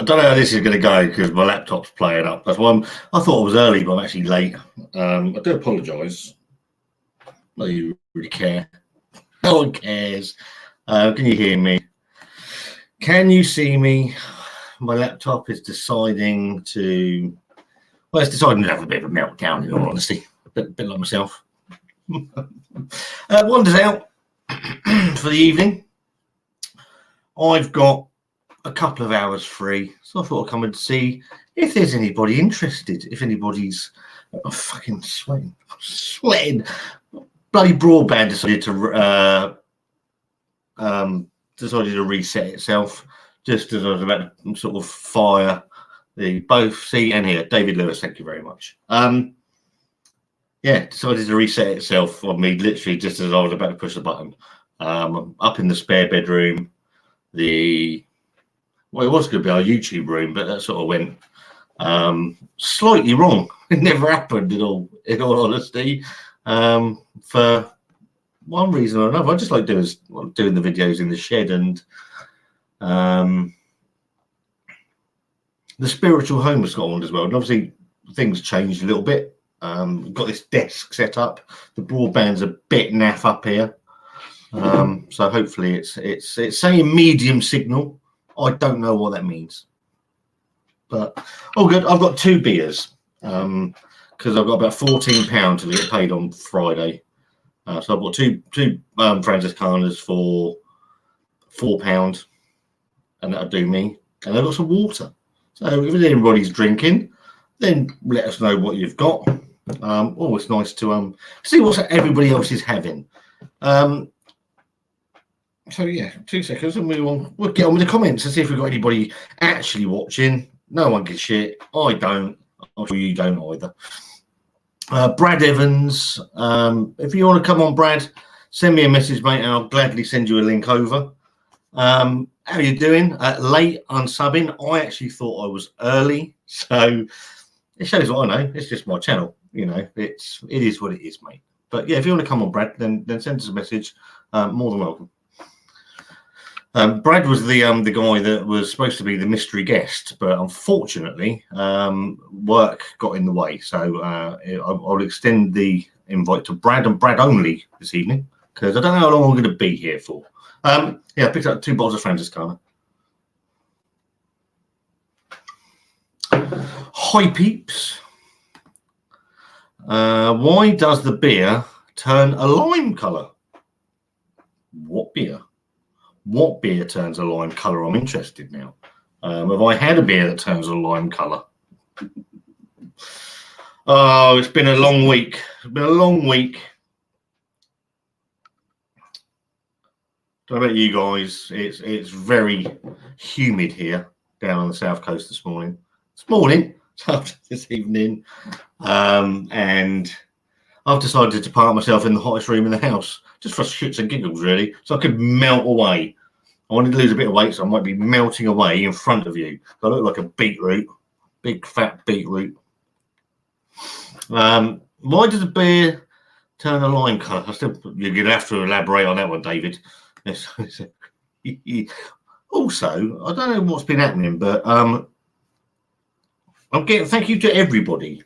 I don't know how this is going to go because my laptop's playing up. That's why I thought I was early, but I'm actually late. I do apologise. Not that you really care. No one cares. Can you hear me? Can you see me? My laptop is deciding to... Well, it's deciding to have a bit of a meltdown, in all honesty. A bit like myself. Wanda's out for the evening. I've got a couple of hours free, so I thought I'd come and see if there's anybody interested. If anybody's... I'm fucking sweating. Bloody broadband decided to reset itself just as I was about to sort of fire the both see and hear. David Lewis, thank you very much. Yeah, decided to reset itself on me literally just as I was about to push the button. I'm up in the spare bedroom. Well, it was going to be our YouTube room, but that sort of went slightly wrong. It never happened in all honesty. For one reason or another, I just like doing the videos in the shed, and the spiritual home of Scotland as well. And obviously things changed a little bit. Got this desk set up. The broadband's a bit naff up here. So hopefully it's saying medium signal. I don't know what that means, but all good. I've got 2 beers because I've got about £14 to get paid on Friday. So I've got two Franciscanas for £4, and that'll do me. And I've got some water. So if anybody's drinking, then let us know what you've got. Always nice to see what everybody else is having. So yeah, 2 seconds and we'll get on with the comments and see if we've got anybody actually watching. No one gives shit. I don't. I'm sure you don't either. Brad Evans, if you want to come on, Brad, send me a message, mate, and I'll gladly send you a link over. How are you doing? Late unsubbing. I actually thought I was early, so it shows what I know. It's just my channel, you know. It is what it is, mate. But yeah, if you want to come on, Brad, then send us a message. More than welcome. Brad was the guy that was supposed to be the mystery guest, but unfortunately, work got in the way. So I'll extend the invite to Brad and Brad only this evening because I don't know how long I'm going to be here for. Yeah, I picked up 2 bottles of Franciscana. Hi, peeps. Why does the beer turn a lime colour? What beer? What beer turns a lime colour? I'm interested now. Have I had a beer that turns a lime colour? Oh, it's been a long week. It's been a long week. Don't know about you guys. It's very humid here down on the south coast this morning. This evening. And I've decided to park myself in the hottest room in the house, just for shits and giggles, really, so I could melt away. I wanted to lose a bit of weight, so I might be melting away in front of you. I look like a beetroot, big fat beetroot. Why does the beer turn a lime colour? You're going to have to elaborate on that one, David. Also, I don't know what's been happening, but thank you to everybody.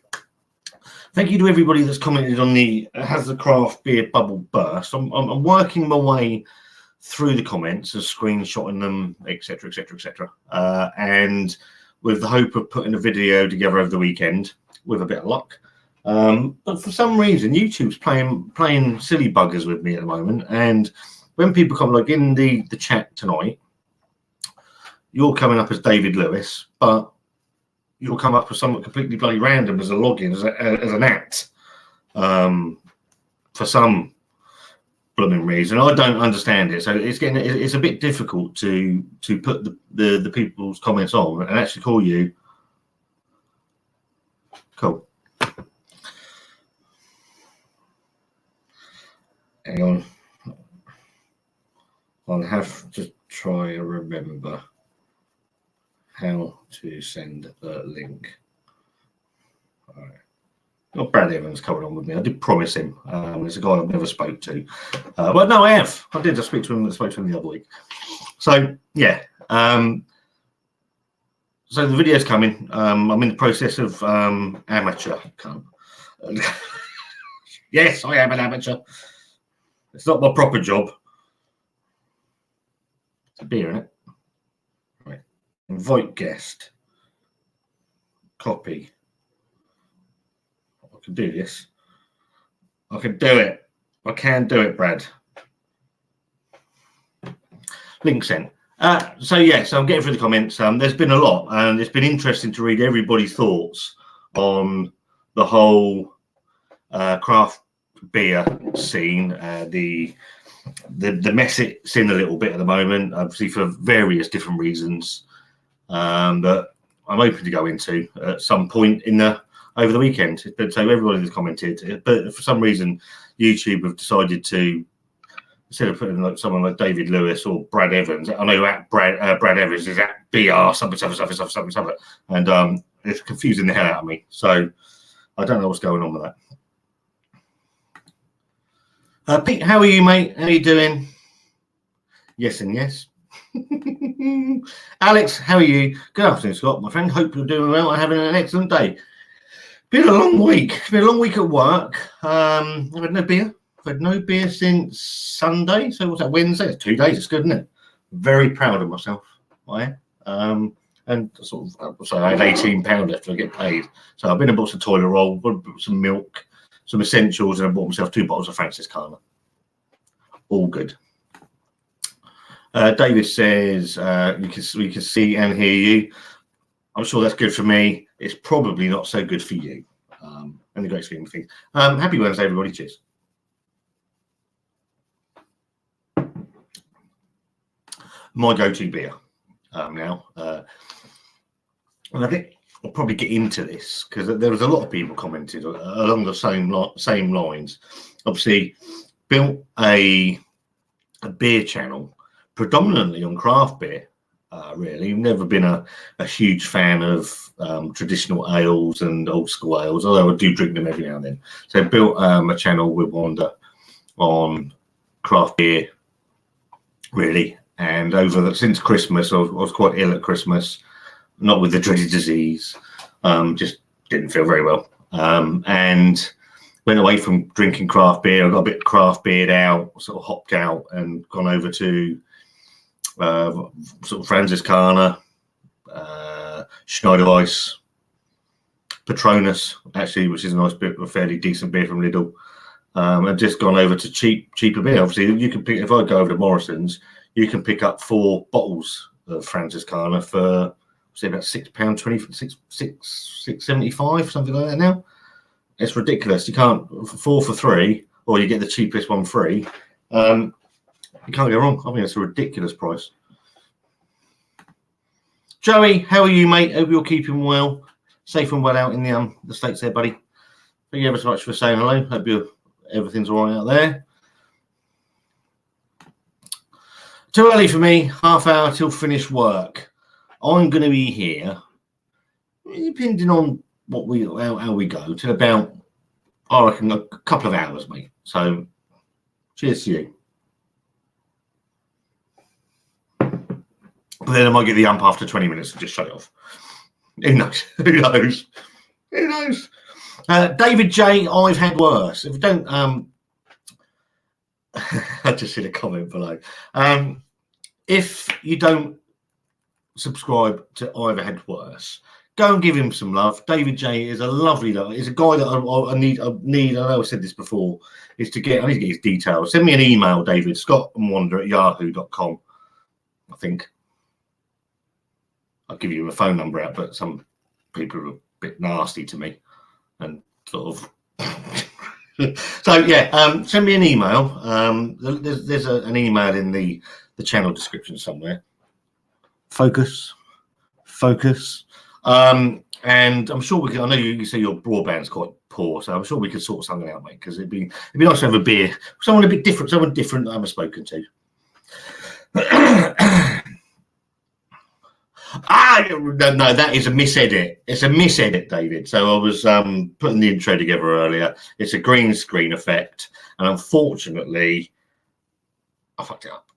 Thank you to everybody that's commented on the Has the Craft Beer Bubble Burst. I'm working my way through the comments and screenshotting them, etc., etc., etc. And with the hope of putting a video together over the weekend, with a bit of luck. But for some reason, YouTube's playing silly buggers with me at the moment. And when people come, like in the chat tonight, you're coming up as David Lewis, but you'll come up with something completely bloody random as a login, as an act, for some blooming reason. I don't understand it, so it's a bit difficult to put the people's comments on and actually call you. Cool. Hang on. I'll have to try and remember how to send the link. All right. Got Brad Evans coming on with me. I did promise him. It's a guy I've never spoke to. But no, I have. I did. I spoke to him the other week. So yeah. So the video's coming. I'm in the process of amateur. Yes, I am an amateur. It's not my proper job. It's a beer, isn't it? Right. Invite guest. Copy. I can do this. I can do it. I can do it, Brad. Link sent. So I'm getting through the comments. There's been a lot, and it's been interesting to read everybody's thoughts on the whole craft beer scene, the mess it's in a little bit at the moment, obviously for various different reasons that I'm open to go into at some point over the weekend. But so everybody has commented, but for some reason YouTube have decided to, instead of putting like someone like David Lewis or Brad Evans, I know at Brad Evans is at BR something, and it's confusing the hell out of me. So I don't know what's going on with that. Pete, how are you, mate? How are you doing? Yes and yes. Alex, how are you? Good afternoon, Scott, my friend. Hope you're doing well and having an excellent day. Been a long week. It's been a long week at work. I've had no beer. I've had no beer since Sunday. So what's that, Wednesday? It's 2 days. It's good, isn't it? Very proud of myself. I am. And so I had £18 left to get paid. So I've been and bought some toilet roll, some milk, some essentials, and I bought myself 2 bottles of Franciscana. All good. David says we can see and hear you. I'm sure that's good for me. It's probably not so good for you. And the great scheme of things. Happy Wednesday, everybody. Cheers. My go-to beer now. And I think I'll probably get into this because there was a lot of people commented along the same lines. Obviously, built a beer channel predominantly on craft beer. Really, never been a huge fan of traditional ales and old school ales, although I do drink them every now and then. So built a channel with Wanda on craft beer, really. And since Christmas, I was quite ill at Christmas, not with the dreaded disease, just didn't feel very well, and went away from drinking craft beer. I got a bit craft beered out, sort of hopped out, and gone over to sort of Franziskaner, Schneider Weiss, Patronus, actually, which is a nice bit, a fairly decent beer from Lidl. I've just gone over to cheaper beer. Obviously, you can pick, if I go over to Morrison's, you can pick up 4 bottles of Franziskaner for, say, about £6.20, £6.75, something like that now. It's ridiculous. You can't, 4 for 3, or you get the cheapest one free. You can't go wrong. I think it's a ridiculous price. Joey, how are you, mate? Hope you're keeping well, safe and well out in the States there, buddy. Thank you ever so much for saying hello. Hope everything's all right out there. Too early for me. Half hour till finish work. I'm going to be here, depending on how we go, till about, I reckon, a couple of hours, mate. So, cheers to you. But then I might get the ump after 20 minutes and just shut it off. Who knows? Who knows? Who knows? David J, I've had worse. If you don't, I just see a comment below. If you don't subscribe to I've Had Worse, go and give him some love. David J is a lovely guy. He's a guy that I need. I know I said this before. I need to get his details. Send me an email, David, scottandwanda@yahoo.com. I think. I'll give you a phone number out, but some people are a bit nasty to me and sort of. So yeah, send me an email. There's an email in the channel description somewhere. Focus. And I'm sure we can. I know you say your broadband's quite poor, so I'm sure we could sort something out, mate. Because it'd be nice to have a beer, someone a bit different, someone different that I haven't spoken to. No, that is a misedit. It's a misedit, David. So I was putting the intro together earlier. It's a green screen effect, and unfortunately, I fucked it up.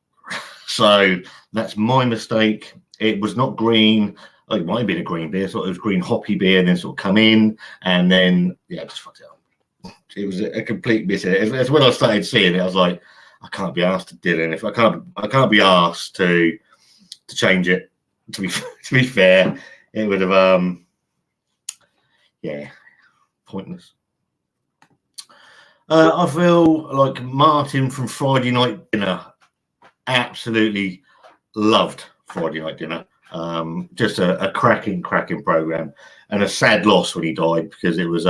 So that's my mistake. It was not green. it might have been a green beer, sort of green hoppy beer, and then sort of come in, and then just fucked it up. It was a complete miss. It's when I started seeing it, I was like, I can't be asked to deal in. If I can't be asked to change it. To be fair, it would have pointless. I feel like Martin from Friday Night Dinner absolutely loved Friday Night Dinner. Just a cracking program, and a sad loss when he died, because it was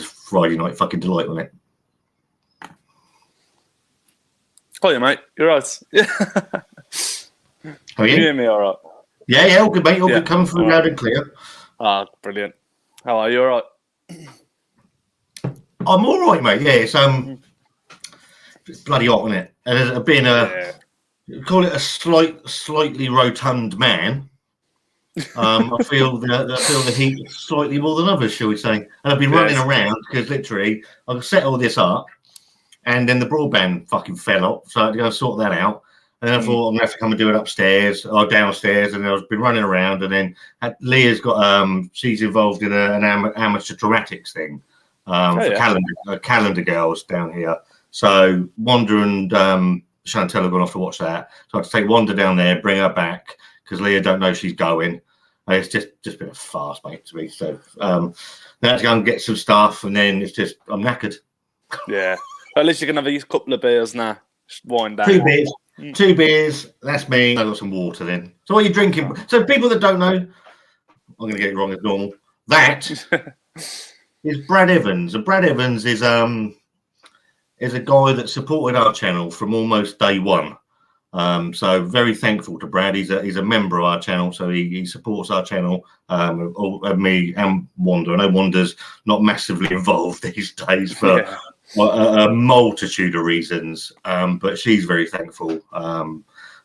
Friday Night fucking delight, wasn't it? Oh yeah, mate, you're right. How are you? Can you hear me all right? Yeah, all good, mate. All good, coming through loud and clear. Ah, brilliant. How are you? All right? I'm all right, mate. Yeah, it's bloody hot, isn't it? And being call it a slightly rotund man, I feel the heat slightly more than others, shall we say? And I've been running around because literally I've set all this up, and then the broadband fucking fell off, so I had to go sort that out. And then I thought I'm gonna have to come and do it upstairs or downstairs, and then I've been running around. And then Leah's got she's involved in an amateur dramatics thing for calendar girls down here. So Wanda and Chantel have gone off to watch that. So I had to take Wanda down there, bring her back, because Leah don't know she's going. And it's just been a farce, mate, to me. So now I have to go and get some stuff, and then it's just I'm knackered. Yeah, at least you can have a couple of beers now. Just wind down. 2 beers. 2 beers, that's me. I got some water then. So what are you drinking? So people that don't know, I'm going to get it wrong as normal. That is Brad Evans. And Brad Evans is a guy that supported our channel from almost day one. So very thankful to Brad. He's a member of our channel, so he supports our channel. Me and Wanda. I know Wanda's not massively involved these days, but a multitude of reasons, but she's very thankful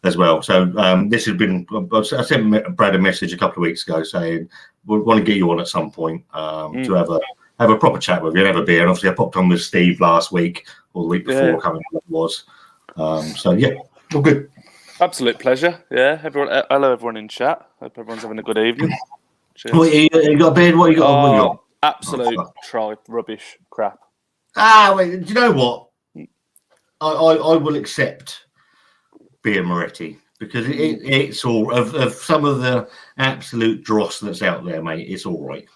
as well. So this has been. I sent Brad a message a couple of weeks ago saying we want to get you on at some point to have a proper chat with you and have a beer. And obviously, I popped on with Steve last week or the week before, coming it was. So yeah, all good. Absolute pleasure. Yeah, everyone. Hello, everyone in chat. Hope everyone's having a good evening. Cheers. What, you got a beer? What you got? What you got? Absolute tripe, rubbish, crap. Wait, do you know what? I will accept beer Moretti, because it's all of some of the absolute dross that's out there, mate. It's all right.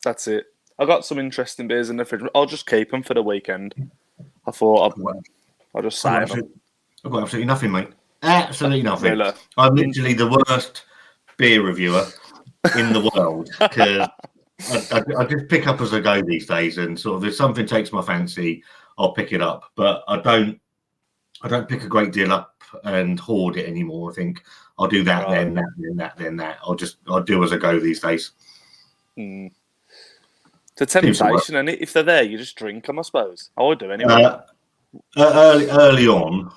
That's it. I got some interesting beers in the fridge. I'll just keep them for the weekend. I thought I'll just save them. I've got absolutely nothing, mate. Absolutely nothing. Really? I'm literally the worst beer reviewer in the world, because I just pick up as I go these days, and sort of if something takes my fancy, I'll pick it up. But I don't pick a great deal up and hoard it anymore. I think I'll do that, then that, then that, then that. I'll do as I go these days. It's a temptation, and if they're there, you just drink them, I suppose. I would do anyway. Early on,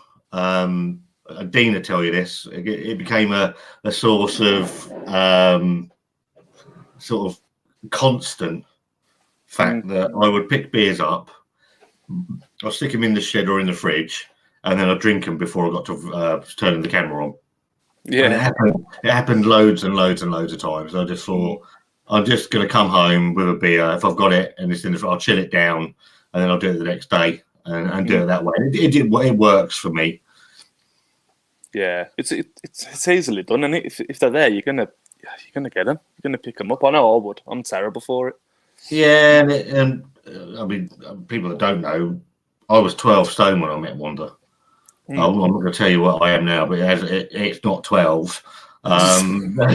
Dean will tell you this. It became a source of sort of constant fact that I would pick beers up, I'll stick them in the shed or in the fridge, and then I'll drink them before I got to turning the camera on. Yeah, and it happened loads and loads and loads of times. I just thought I'm just going to come home with a beer if I've got it, and it's in the, I'll chill it down, and then I'll do it the next day and do it that way. It works for me. Yeah, it's easily done, and if they're there, you're gonna get them. You're gonna pick them up. I know I would. I'm terrible for it. Yeah, and I mean, people that don't know, I was 12 stone when I met Wanda. I'm not going to tell you what I am now, but it's not 12. But I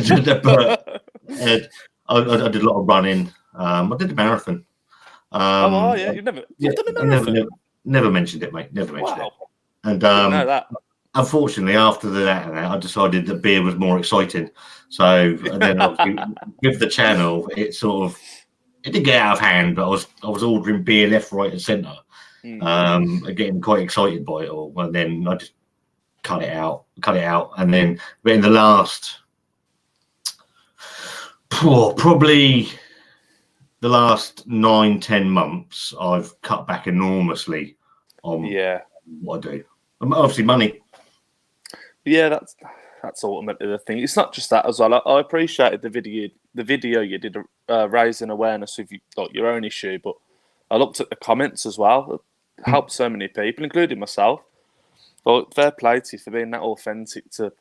did a lot of running. I did a marathon. You've never done a marathon? Never mentioned it, mate. Never mentioned it. And know that. Unfortunately, after that, I decided that beer was more exciting. So, and then obviously, with the channel, it did get out of hand, but I was ordering beer left, right, and centre, getting quite excited by it all. And then I just cut it out, and then but in the last, probably the last 9-10 months, I've cut back enormously on what I do. Obviously, money. Yeah, that's ultimately the thing. It's not just that as well. I appreciated the video you did raising awareness of like your own issue, but I looked at the comments as well. It helped so many people, including myself. But fair play to you for being that authentic to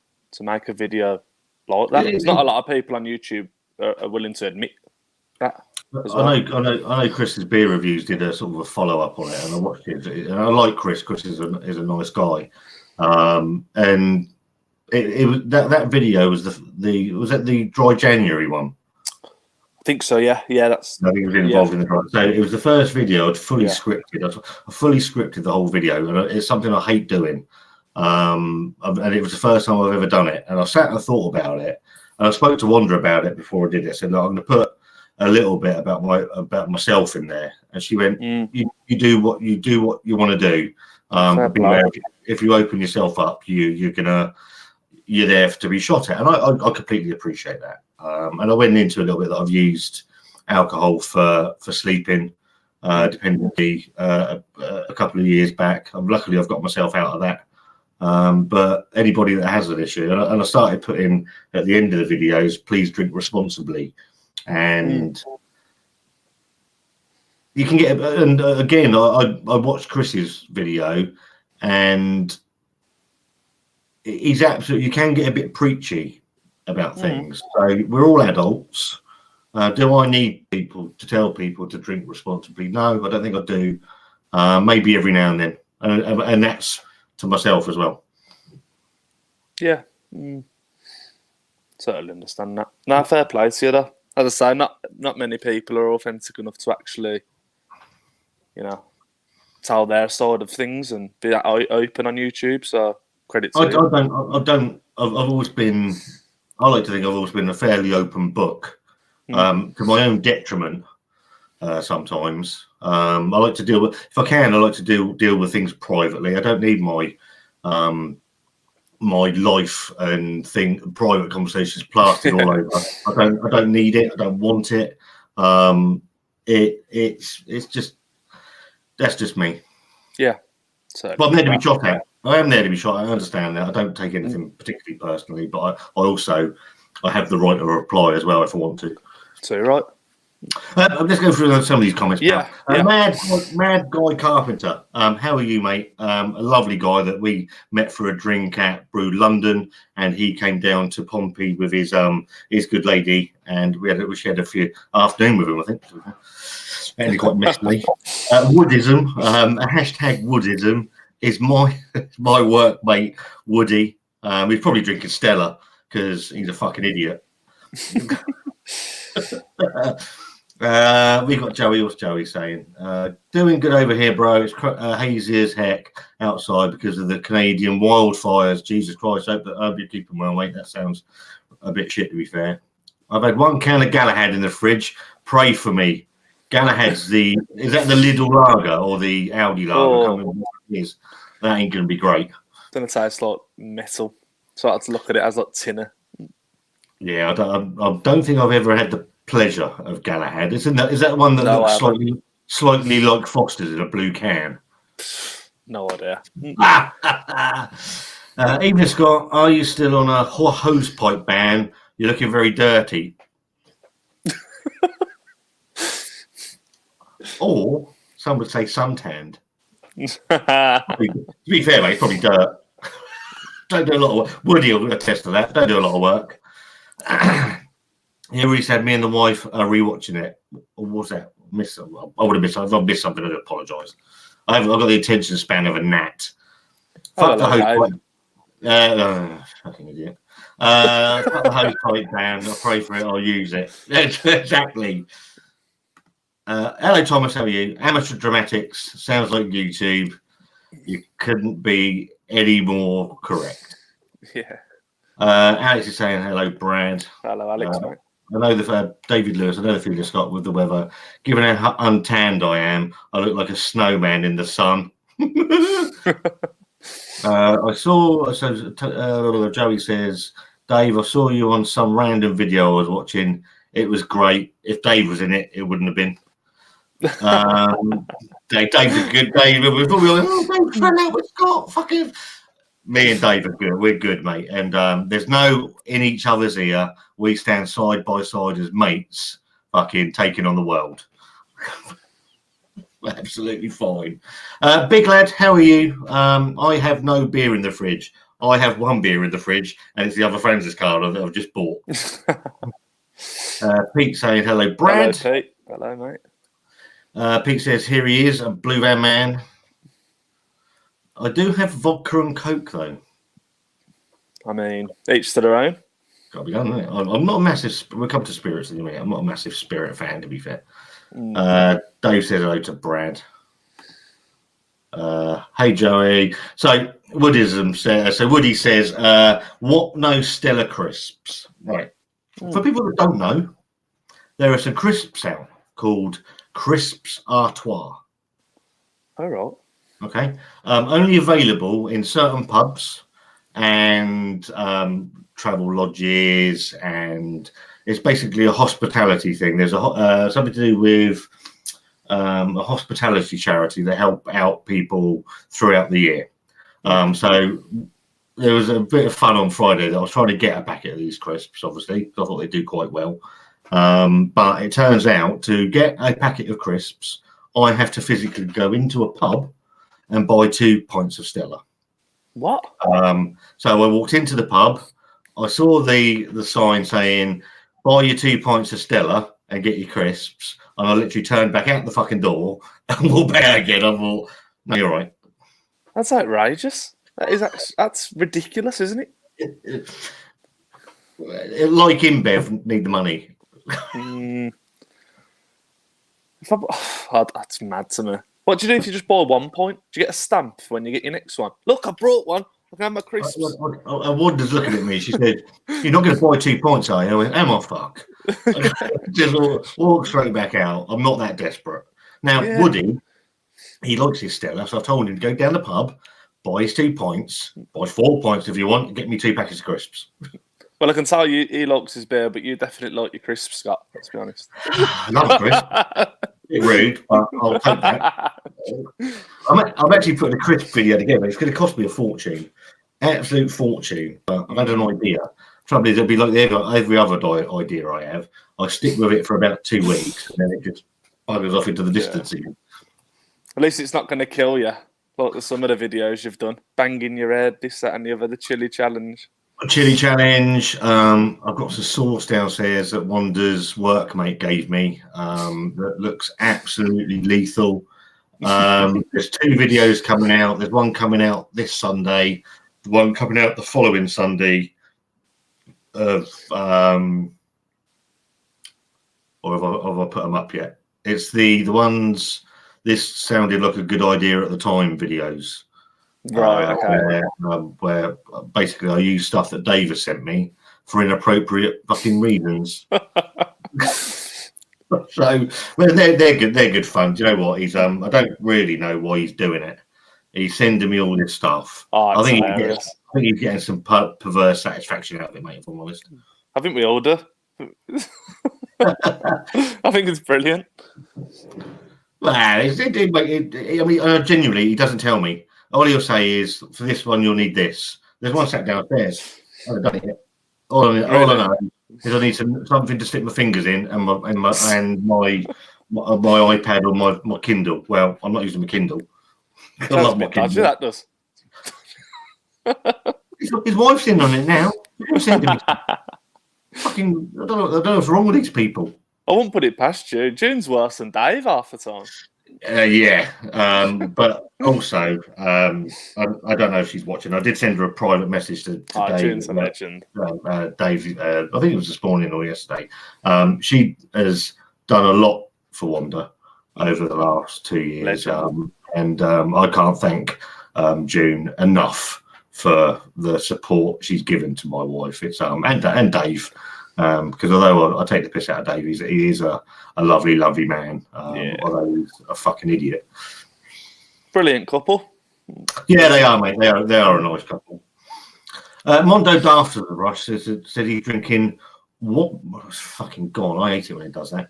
make a video like that. There's not a lot of people on YouTube are willing to admit that. I know Chris's beer reviews did a sort of a follow up on it, and I watched it. And I like Chris. Chris is a nice guy, and it was that video was was that the dry January one? I think so. Yeah. That's. I think it was involved in the dry. So it was the first video I'd fully scripted. I fully scripted the whole video, and it's something I hate doing. And it was the first time I've ever done it. And I sat and thought about it, and I spoke to Wanda about it before I did it. I said, "Look, I'm going to put a little bit about myself in there," and she went, "You do what you want to do. If you open yourself up, you're there to be shot at," and I completely appreciate that. And I went into a little bit that I've used alcohol for sleeping, dependently, a couple of years back. Luckily, I've got myself out of that. But anybody that has an issue, and I started putting at the end of the videos, please drink responsibly. And you can get, and again, I watched Chris's video, and he's absolutely, you can get a bit preachy about things. So we're all adults. Do I need people to tell people to drink responsibly? No, I don't think I do. Maybe every now and then, and that's to myself as well. Yeah, certainly understand that. No, fair play to you though. As I say, not many people are authentic enough to actually, tell their side of things and be that open on YouTube. So credit to you. I've always been. I like to think I've always been a fairly open book, to my own detriment. Sometimes I like to deal with, if I can, I like to deal with things privately. I don't need my life and private conversations plastered all over. I don't need it. I don't want it. It's just, that's just me. Yeah. So, but I'm there to be shot at. I am there to be shot at. I understand that. I don't take anything particularly personally, but I have the right to reply as well if I want to. So right. Let's go through some of these comments. Yeah. Mad Guy Carpenter. How are you, mate? A lovely guy that we met for a drink at Brew London, and he came down to Pompey with his good lady, and we had a few afternoon with him, I think. Actually, quite messily. Woodism. A hashtag Woodism is my workmate Woody. He's probably drinking Stella because he's a fucking idiot. We got Joey. What's Joey saying? Doing good over here, bro. It's hazy as heck outside because of the Canadian wildfires. Jesus Christ, hope you're keeping well, mate. That sounds a bit shit, to be fair. I've had one can of Galahad in the fridge. Pray for me. Galahad's is that the Lidl lager or the Audi lager? I can't remember what it is. That ain't gonna be great. Then it tastes like metal. So I had to look at it as like tinner. Yeah, I don't think I've ever had the pleasure of Galahad. Is that one that looks slightly like Foster's in a blue can? No idea. Evening, Scott. Are you still on a hose pipe ban? You're looking very dirty. Or some would say suntanned. To be fair, mate, it's probably dirt. Don't do a lot of work. Woody will attest to that. Don't do a lot of work. Here we said me and the wife are rewatching it. Or was that? I would have missed. If I've missed something, I do apologise. I've got the attention span of a gnat. Fuck the host pipe. Fucking idiot. Fuck the host pipe ban. I'll pray for it. I'll use it. Exactly. Hello, Thomas. How are you? Amateur dramatics sounds like YouTube. You couldn't be any more correct. Yeah. Alex is saying hello, Brad. Hello, Alex. Mate. I know the David Lewis. I know the feeling, Scott, with the weather. Given how untanned I am, I look like a snowman in the sun. I saw. Joey says, Dave, I saw you on some random video I was watching. It was great. If Dave was in it, it wouldn't have been. Dave's a good Dave. We thought we were like, oh, don't fell out with Scott. Fucking. Me and Dave are good. We're good, mate. And there's no in each other's ear. We stand side by side as mates, fucking taking on the world. Absolutely fine. Big lad, how are you? I have no beer in the fridge. I have one beer in the fridge, and it's the other friend's card that I've just bought. Pete saying hello, Brad. Hello, Pete. Hello, mate. Pete says here he is, a Blue Van Man. I do have vodka and Coke though. I mean, each to their own. Got to be done, isn't it? I'm not a massive. We'll come to spirits in a minute. I'm not a massive spirit fan, to be fair. Dave says hello to Brad. Hey Joey. So Woodism says. So Woody says, "What no Stella crisps?" Right. For people that don't know, there are some crisps out called Crisps Artois. All right. Okay. Only available in certain pubs and travel lodges, and it's basically a hospitality thing. There's something to do with a hospitality charity that help out people throughout the year. So there was a bit of fun on Friday that I was trying to get a packet of these crisps, obviously, because I thought they do quite well. But it turns out to get a packet of crisps, I have to physically go into a pub and buy 2 pints of Stella. What? So I walked into the pub. I saw the sign saying, buy your 2 pints of Stella and get your crisps. And I literally turned back out the fucking door and walked back out again. I thought, no, you're right. That's outrageous. That's ridiculous, isn't it? Like InBev, need the money. That's mad to me. What do you do if you just buy 1 point? Do you get a stamp when you get your next one? Look, I brought one. I can have my crisps. Wanda's looking at me. She said, "You're not going to buy 2 points, are you?" I went, "Am I fuck?" Just walk straight back out. I'm not that desperate. Now, yeah. Woody, he likes his Stella, so I told him to go down the pub, buy his 2 points, buy 4 points if you want, and get me 2 packets of crisps. Well, I can tell you he likes his beer, but you definitely like your crisps, Scott. Let's be honest. I love crisps. A bit rude, but I'll take that. I'm actually putting a crisp video together. It's going to cost me a fortune, absolute fortune. But I've had an idea. Trouble is, it'll be like every other idea I have. I stick with it for about 2 weeks, and then it just buggers off into the distance again. At least it's not going to kill you, like some of the videos you've done, banging your head, this, that, and the other. The chili challenge. Chili challenge. I've got some sauce downstairs that Wanda's workmate gave me that looks absolutely lethal. There's 2 videos coming out. There's one coming out this Sunday, one coming out the following Sunday of or have I put them up yet? It's the ones. This sounded like a good idea at the time videos. Right, okay. Where basically I use stuff that Dave has sent me for inappropriate fucking reasons. So, well, they're good. They're good fun. Do you know what? He's I don't really know why he's doing it. He's sending me all this stuff. Oh, I think he's getting some perverse satisfaction out of it, mate. If I'm honest, I think we all do. I think it's brilliant. Well, I mean, genuinely, he doesn't tell me. All he'll say is, for this one, you'll need this. There's one sat downstairs. I haven't done it yet. All I know is I need something to stick my fingers in and my iPad or my Kindle. Well, I'm not using my Kindle. I love my Kindle. That does. His wife's in on it now. Fucking, I don't know what's wrong with these people. I wouldn't put it past you. June's worse than Dave half the time. Yeah, but also, I don't know if she's watching. I did send her a private message to Dave. June's a legend. Dave, I think it was this morning or yesterday. She has done a lot for Wanda over the last 2 years, and I can't thank June enough for the support she's given to my wife. It's and Dave. Because although I take the piss out of Dave, he is a lovely, lovely man. Although he's a fucking idiot. Brilliant couple. Yeah, they are, mate. They are a nice couple. Mondo Daft of the Rush said he's drinking what? Fucking gone. I hate it when it does that.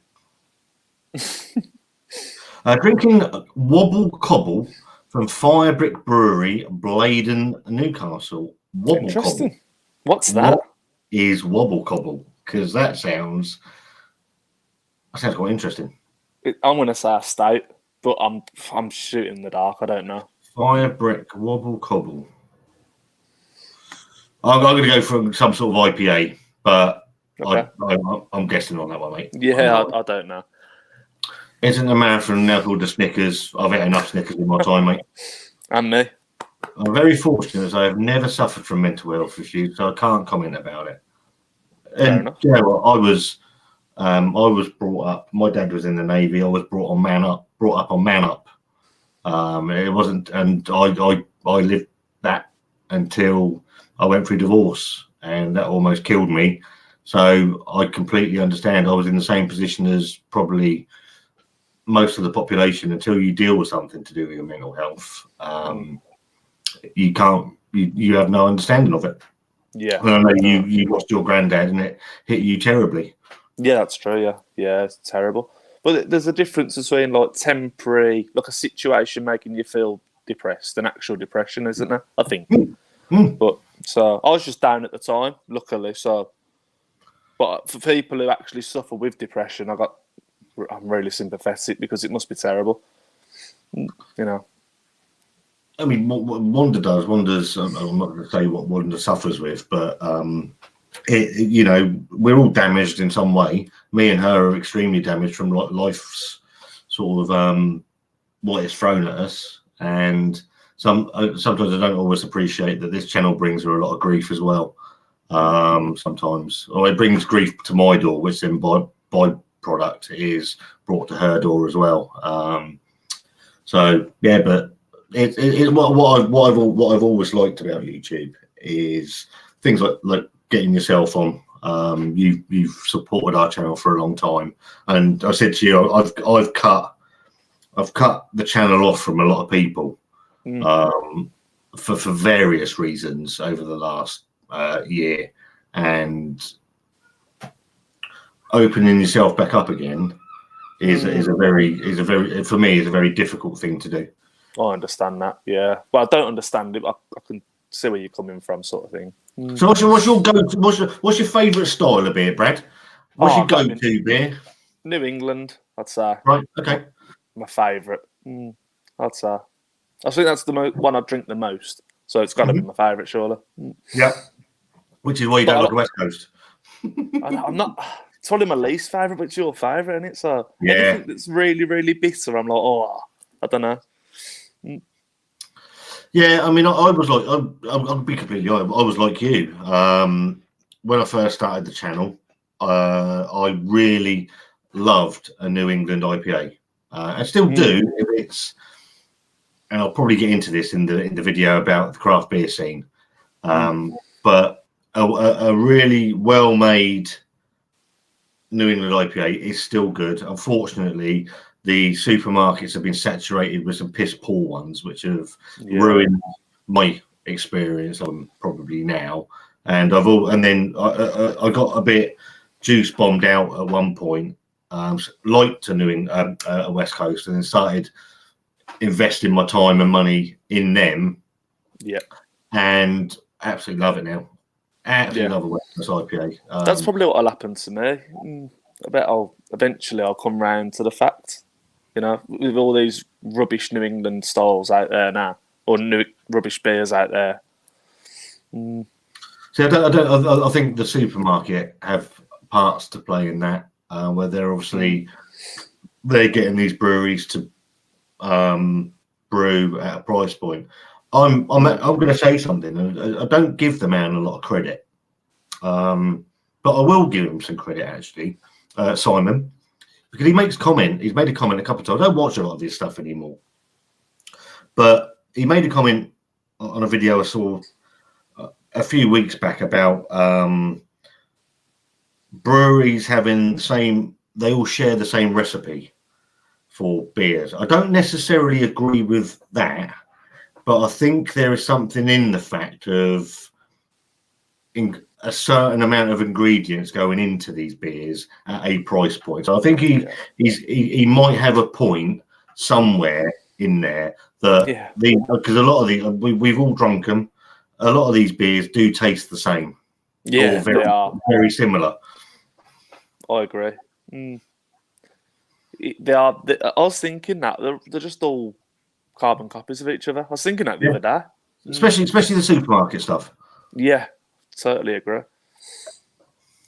Drinking Wobble Cobble from Firebrick Brewery, Bladen, Newcastle. Wobble Cobble. Interesting. What's that? What is Wobble Cobble? Because that sounds quite interesting. I'm going to say a stout, but I'm shooting in the dark. I don't know. Firebrick Wobble Cobble. I'm going to go for some sort of IPA, but Okay. I'm guessing on that one, mate. Yeah, I don't know. Isn't a marathon now called the Snickers? I've had enough Snickers in my time, mate. And me. I'm very fortunate as I have never suffered from mental health issues, so I can't comment about it. And you know what, I was brought up. My dad was in the Navy. I was brought up on man up. It wasn't, and I lived that until I went through divorce, and that almost killed me. So I completely understand. I was in the same position as probably most of the population. Until you deal with something to do with your mental health, you can't. You have no understanding of it. Yeah. And I know you lost your granddad, and it hit you terribly. Yeah, that's true. Yeah, it's terrible. But there's a difference between like temporary, like a situation making you feel depressed, and actual depression, isn't there? I think. But so I was just down at the time, luckily. So, but for people who actually suffer with depression, I'm really sympathetic because it must be terrible. You know. I mean, what Wanda does. Wanda's. I'm not going to say what Wanda suffers with, but you know, we're all damaged in some way. Me and her are extremely damaged from life's sort of what it's thrown at us, and sometimes I don't always appreciate that this channel brings her a lot of grief as well. Sometimes, or it brings grief to my door, which then by product is brought to her door as well. So yeah, but it what I've always liked about YouTube is things like getting yourself on. You've supported our channel for a long time, and I said to you, I've cut the channel off from a lot of people for various reasons over the last year, and opening yourself back up again is a very for me is a very difficult thing to do. I understand that. Yeah, well, I don't understand it. But I can see where you're coming from, sort of thing. So what's your favourite style of beer, Brad? What's your go-to beer? New England, I'd say. Right. Okay. My favourite. I'd say. I think that's the one I drink the most. So it's got to be my favourite, surely. Yeah. Which is why you don't like the West Coast. I'm not. It's probably my least favourite, but it's your favourite, isn't it? So anything that's really, really bitter, I'm like, oh, I don't know. Yeah, I mean, I was like, I'll be completely honest, I was like you. When I first started the channel, I really loved a New England IPA. I still do. If it's, and I'll probably get into this in the video about the craft beer scene. But a really well-made New England IPA is still good. Unfortunately, the supermarkets have been saturated with some piss poor ones, which have ruined my experience of them probably now. And then I got a bit juice bombed out at one point, liked a West Coast, and then started investing my time and money in them. Yeah, and absolutely love it now. Absolutely love a West Coast IPA. That's probably what'll happen to me. I bet I'll come round to the fact. You know, with all these rubbish New England styles out there now, or rubbish beers out there. See, I think the supermarket have parts to play in that, where they're getting these breweries to brew at a price point. I'm going to say something. I don't give the man a lot of credit, but I will give him some credit actually, Simon. Because he's made a comment a couple of times. I don't watch a lot of his stuff anymore, but he made a comment on a video I saw a few weeks back about breweries having they all share the same recipe for beers. I don't necessarily agree with that, but I think there is something in the fact of a certain amount of ingredients going into these beers at a price point. So I think he might have a point somewhere in there that because a lot of the we've all drunk them. A lot of these beers do taste the same. Yeah, very, they are very similar. I agree. They are. I was thinking that they're just all carbon copies of each other. I was thinking that the other day. Especially the supermarket stuff. Yeah, totally agree.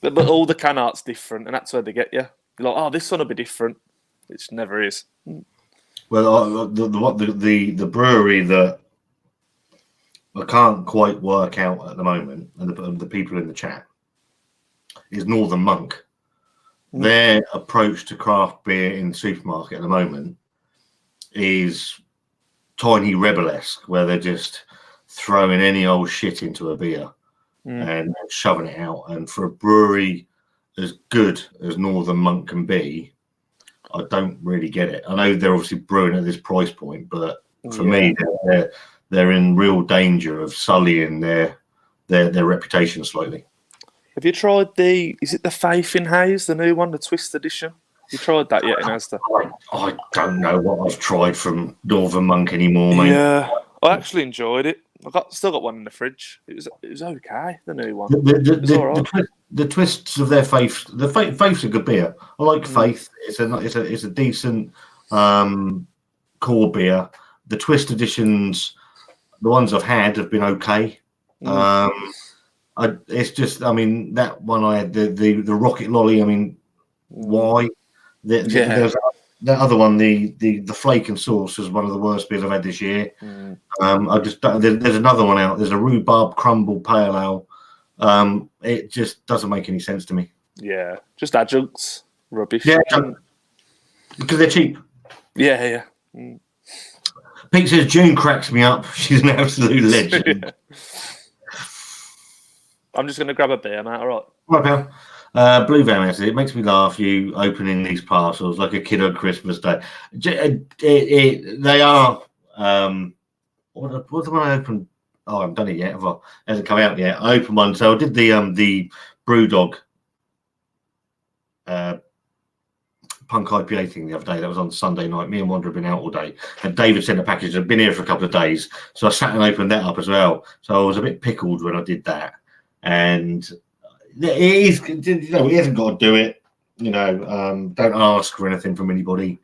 But all the can art's different, and that's where they get you. You're like, oh, this one will be different. It never is. Well, the brewery that I can't quite work out at the moment, and the people in the chat, is Northern Monk. Their approach to craft beer in the supermarket at the moment is Tiny Rebel-esque, where they're just throwing any old shit into a beer and shoving it out. And for a brewery as good as Northern Monk can be, I don't really get it. I know they're obviously brewing at this price point, but for me, they're in real danger of sullying their reputation slightly. Have you tried is it the Faith in Haze, the new one, the Twist edition? Have you tried that yet in Asda? I don't know what I've tried from Northern Monk anymore, mate. Yeah, I actually enjoyed it. Still got one in the fridge. It was okay, the new one. The twists of their Faith, Faith's a good beer. I like Faith. It's a decent core beer. The Twist editions, the ones I've had, have been okay. It's just, I mean, that one I had, the Rocket Lolly. I mean, why? There's that other one, the Flake and Sauce, is one of the worst beers I've had this year. There's another one out. There's a Rhubarb Crumble Pale Ale. It just doesn't make any sense to me. Yeah, just adjuncts, rubbish. Yeah, because they're cheap. Yeah. Pete says June cracks me up. She's an absolute legend. I'm just going to grab a beer, mate. All right. Right, pal. Blue Van says, it makes me laugh, you opening these parcels like a kid on Christmas Day. They are. What the one I opened? Oh, I haven't done it yet. It hasn't come out yet. I opened one. So I did the Brewdog Punk IPA thing the other day. That was on Sunday night. Me and Wanda have been out all day. And David sent a package. I've been here for a couple of days. So I sat and opened that up as well. So I was a bit pickled when I did that. And it is, he hasn't got to do it. Don't ask for anything from anybody.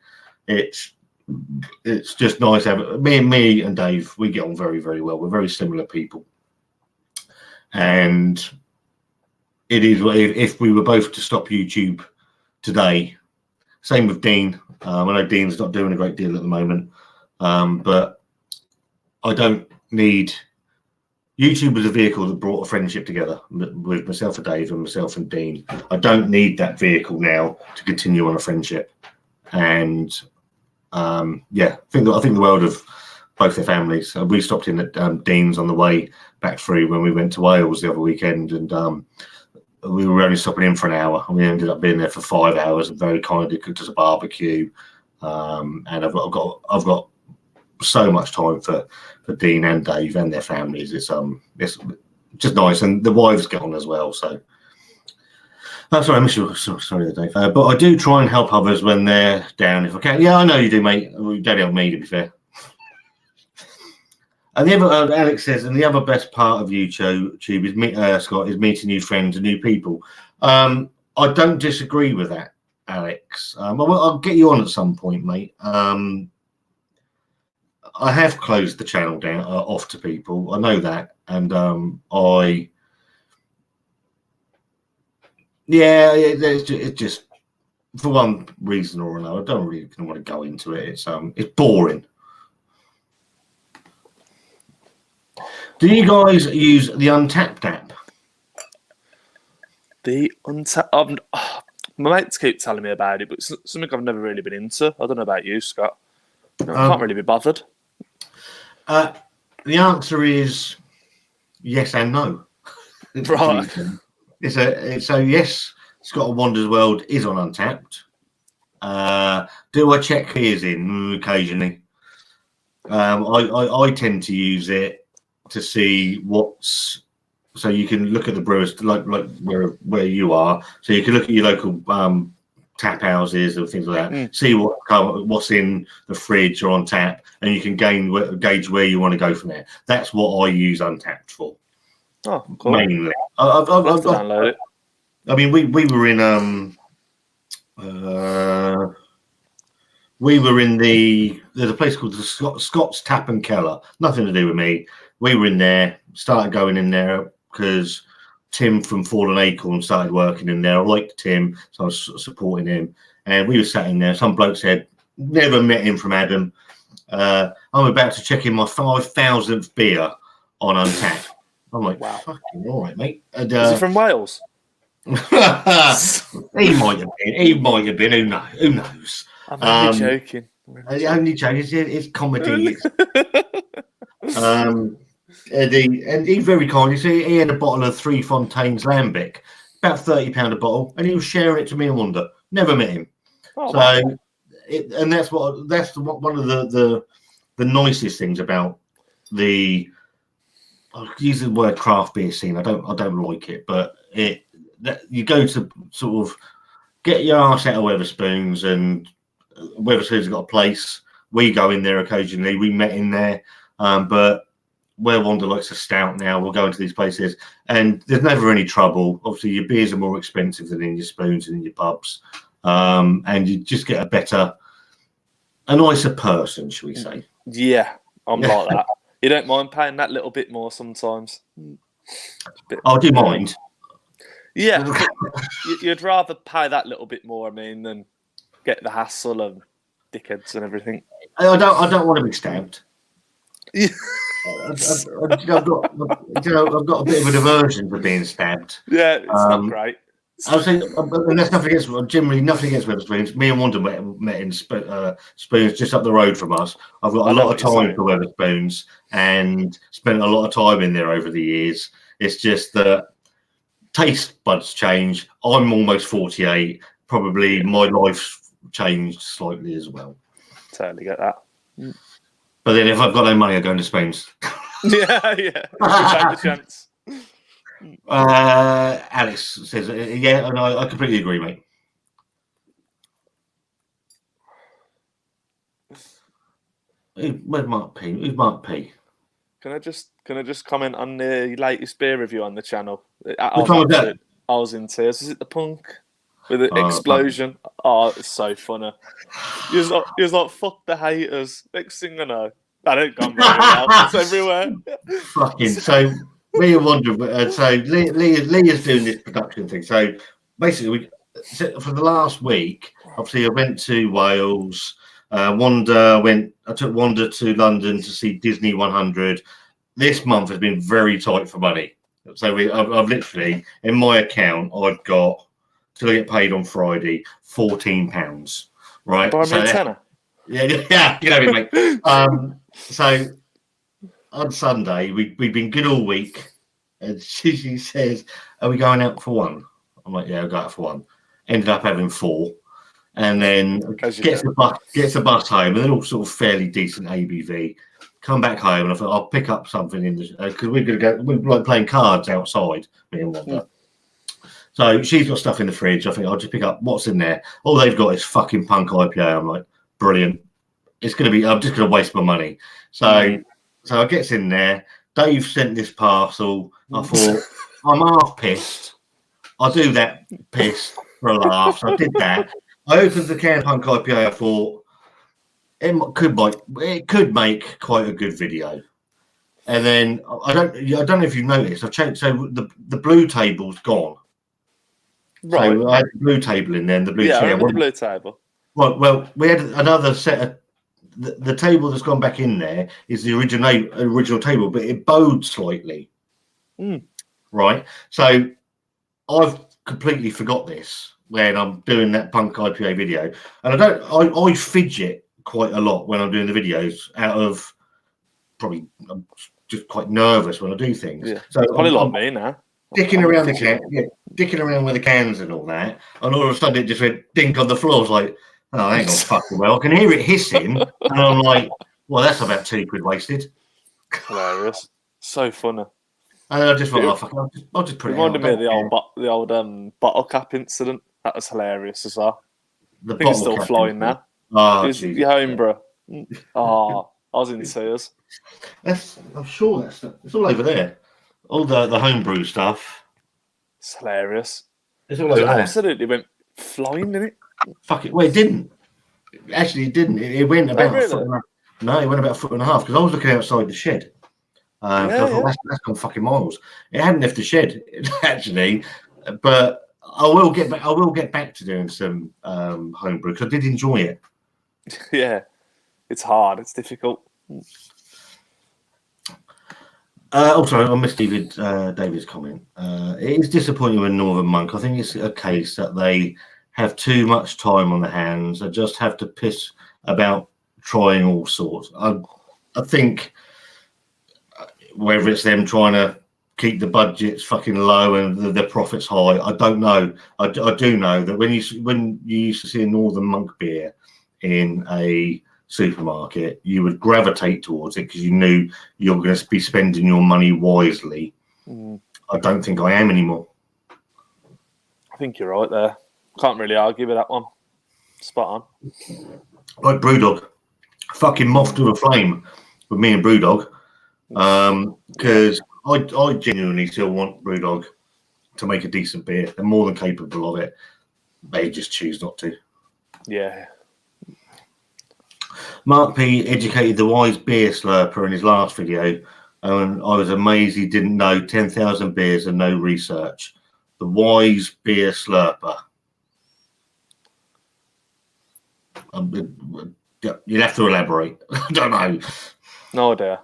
It's just nice to have me and Dave. We get on very, very well. We're very similar people, and it is if we were both to stop YouTube today. Same with Dean. I know Dean's not doing a great deal at the moment, but I don't need. YouTube was a vehicle that brought a friendship together with myself and Dave and myself and Dean. I don't need that vehicle now to continue on a friendship. And I think the world of both their families. We stopped in at Dean's on the way back through when we went to Wales the other weekend, and we were only stopping in for an hour, and we ended up being there for 5 hours and very kindly cooked us a barbecue. And I've got so much time for Dean and Dave and their families. It's just nice, and the wives get on as well. So, sorry, I miss you. Sorry, Dave. But I do try and help others when they're down if I can. Yeah, I know you do, mate. You don't help me, to be fair. And the other, Alex says, and the other best part of YouTube is Scott, is meeting new friends and new people. I don't disagree with that, Alex. I'll get you on at some point, mate. I have closed the channel down off to people. I know that, and it's just for one reason or another. I don't really want to go into it. It's boring. Do you guys use the Untapped app? The Untapped. My mates keep telling me about it, but it's something I've never really been into. I don't know about you, Scott. I can't really be bothered. The answer is yes and no. Right. So yes, Scott and Wanda's World is on Untapped. Do I check peers in occasionally? I tend to use it to see so you can look at the brewers like where you are. So you can look at your local tap houses and things like that. See what's in the fridge or on tap, and you can gauge where you want to go from there. That's what I use Untapped for. Oh, cool. Mainly. I'll have to download it. I mean, we were in there's a place called the Scott's Tap and Keller. Nothing to do with me. We were in there, started going in there because Tim from Fallen Acorn started working in there. I liked Tim, so I was supporting him. And we were sat in there. Some bloke said, never met him from Adam. I'm about to check in my 5,000th beer on Untapped. I'm like, wow, fucking all right, mate. And, is he from Wales? he might have been. Who knows? I'm only joking. Only joking. It's comedy. And he very kindly said he had a bottle of Three Fontaines Lambic, about £30 a bottle, and he was sharing it to me and Wanda. Never met him. Oh, so, wow. That's one of the nicest things about the. I'll use the word craft beer scene. I don't like it, but you go to sort of get your arse out of Wetherspoons, and Wetherspoons got a place. We go in there occasionally. We met in there, but where Wanda likes a stout now, we'll go into these places, and there's never any trouble. Obviously, your beers are more expensive than in your spoons and in your pubs, and you just get a nicer person, shall we say? Yeah, I'm like that. You don't mind paying that little bit more sometimes? I do mind. Yeah, you'd rather pay that little bit more, than get the hassle of dickheads and everything. I don't want to be stabbed. Yeah. I've got a bit of an aversion for being stabbed. Yeah, it's not great. I was saying, and that's nothing against Wetherspoons. Me and Wanda met in Spoons just up the road from us. I've got a lot of time for Wetherspoons and spent a lot of time in there over the years. It's just that taste buds change. I'm almost 48. Probably my life's changed slightly as well. Totally get that. But then if I've got no money, I go into Spoons. Yeah. You take the chance. Alex says, yeah, and I completely agree, mate. Where's Mark P? Who's Mark P? Can I just comment on the latest beer review on the channel? I was in tears. Is it the punk with the explosion? Oh, it's so funny. He was like, fuck the haters. Next thing I know, that ain't gone very well. It's everywhere. Fucking so. We were wondering. So Lee is doing this production thing. So basically, for the last week, obviously, I went to Wales. I took Wanda to London to see Disney 100. This month has been very tight for money. So I've literally, in my account, I've got, till I get paid on Friday, £14. Right? Buy me a tenner. Yeah, you know me, mate. So on Sunday, we've been good all week, and she says, "Are we going out for one?" I'm like, "Yeah, we'll go out for one." Ended up having 4, and then gets the bus home, and they're all sort of fairly decent ABV. Come back home, and I thought I'll pick up something in because we're gonna go. We're like playing cards outside, me and Wanda. So she's got stuff in the fridge. I think I'll just pick up what's in there. All they've got is fucking punk IPA. I'm like, brilliant. It's gonna be. I'm just gonna waste my money. So I gets in there. Dave sent this parcel. I thought, I'm half pissed. I'll do that piss for a laugh. So I did that. I opened the can punk IPA. I thought it could make quite a good video. And then I don't know if you've noticed. I've changed. So the blue table's gone. Right. So I had the blue table in there. And the blue chair. I remember the blue table. Well, we had another set of. The table that's gone back in there is the original table, but it bowed slightly. Right. So I've completely forgot this when I'm doing that punk IPA video, and I fidget quite a lot when I'm doing the videos. Out of probably, I'm just quite nervous when I do things. Yeah. So probably like me now. Dicking around with the cans and all that, and all of a sudden it just went dink on the floor. I was like, oh, that ain't gonna fucking well. I can hear it hissing, and I'm like, well, that's about £2 wasted. Hilarious. So funny. And I just thought, I'll just put it reminded me of the old bottle cap incident. That was hilarious as well. The I think it's bottle still cap. flying now. Oh, It's Jesus. your home, bro. Oh, I was in tears. I'm sure it's all over there. All the homebrew stuff. It's hilarious. It's all It over there. absolutely went flying, didn't it? Fuck it. Well, it didn't. Actually, it didn't. It went about really? a foot and a half. No, it went about a foot and a half because I was looking outside the shed. 'Cause I thought that's gone fucking miles. It hadn't left the shed actually, but I will get back. I will get back to doing some homebrew because I did enjoy it. Yeah, it's hard. It's difficult. Also, I missed David's comment. It is disappointing with Northern Monk. I think it's a case that they have too much time on their hands. They just have to piss about trying all sorts. I think whether it's them trying to keep the budgets fucking low and the profits high, I don't know. I do know that when you used to see a Northern Monk beer in a supermarket, you would gravitate towards it because you knew you're going to be spending your money wisely. I don't think I am anymore. I think you're right there. Can't really argue with that one. Spot on. Like Brewdog, fucking moth to a flame with me and Brewdog, because I genuinely still want Brewdog to make a decent beer. They're more than capable of it. They just choose not to. Yeah. Mark P educated the wise beer slurper in his last video, and I was amazed he didn't know 10,000 beers and no research. The wise beer slurper. You'd have to elaborate. I don't know. No idea.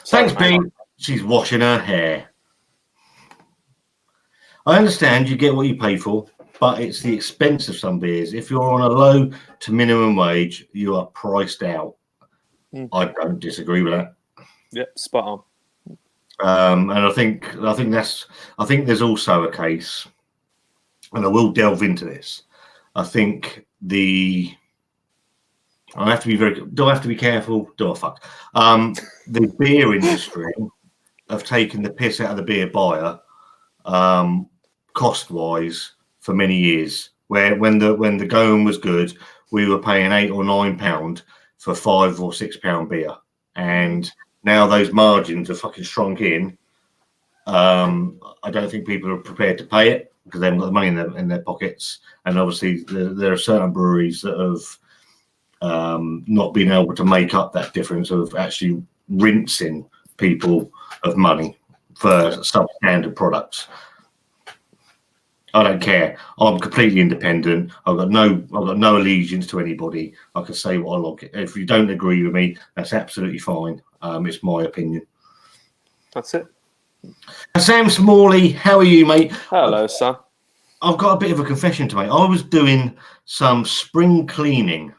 Thanks, B. She's washing her hair. I understand you get what you pay for, but it's the expense of some beers. If you're on a low to minimum wage, you are priced out. I don't disagree with that. Yep, spot on. And I think there's also a case, and I will delve into this. I think I have to be do I have to be careful? Do I fuck? The beer industry have taken the piss out of the beer buyer, cost-wise, for many years. Where when the going was good, we were paying £8 or £9 for £5 or £6 beer, and now those margins are fucking shrunk in. I don't think people are prepared to pay it because they haven't got the money in their pockets, and obviously there are certain breweries that have not been able to make up that difference of actually rinsing people of money for substandard products. I don't care. I'm completely independent. I've got no allegiance to anybody. I can say what I like. If you don't agree with me, that's absolutely fine. It's my opinion. That's it. Sam Smalley, how are you, mate? Hello, Sam. I've got a bit of a confession to make. I was doing some spring cleaning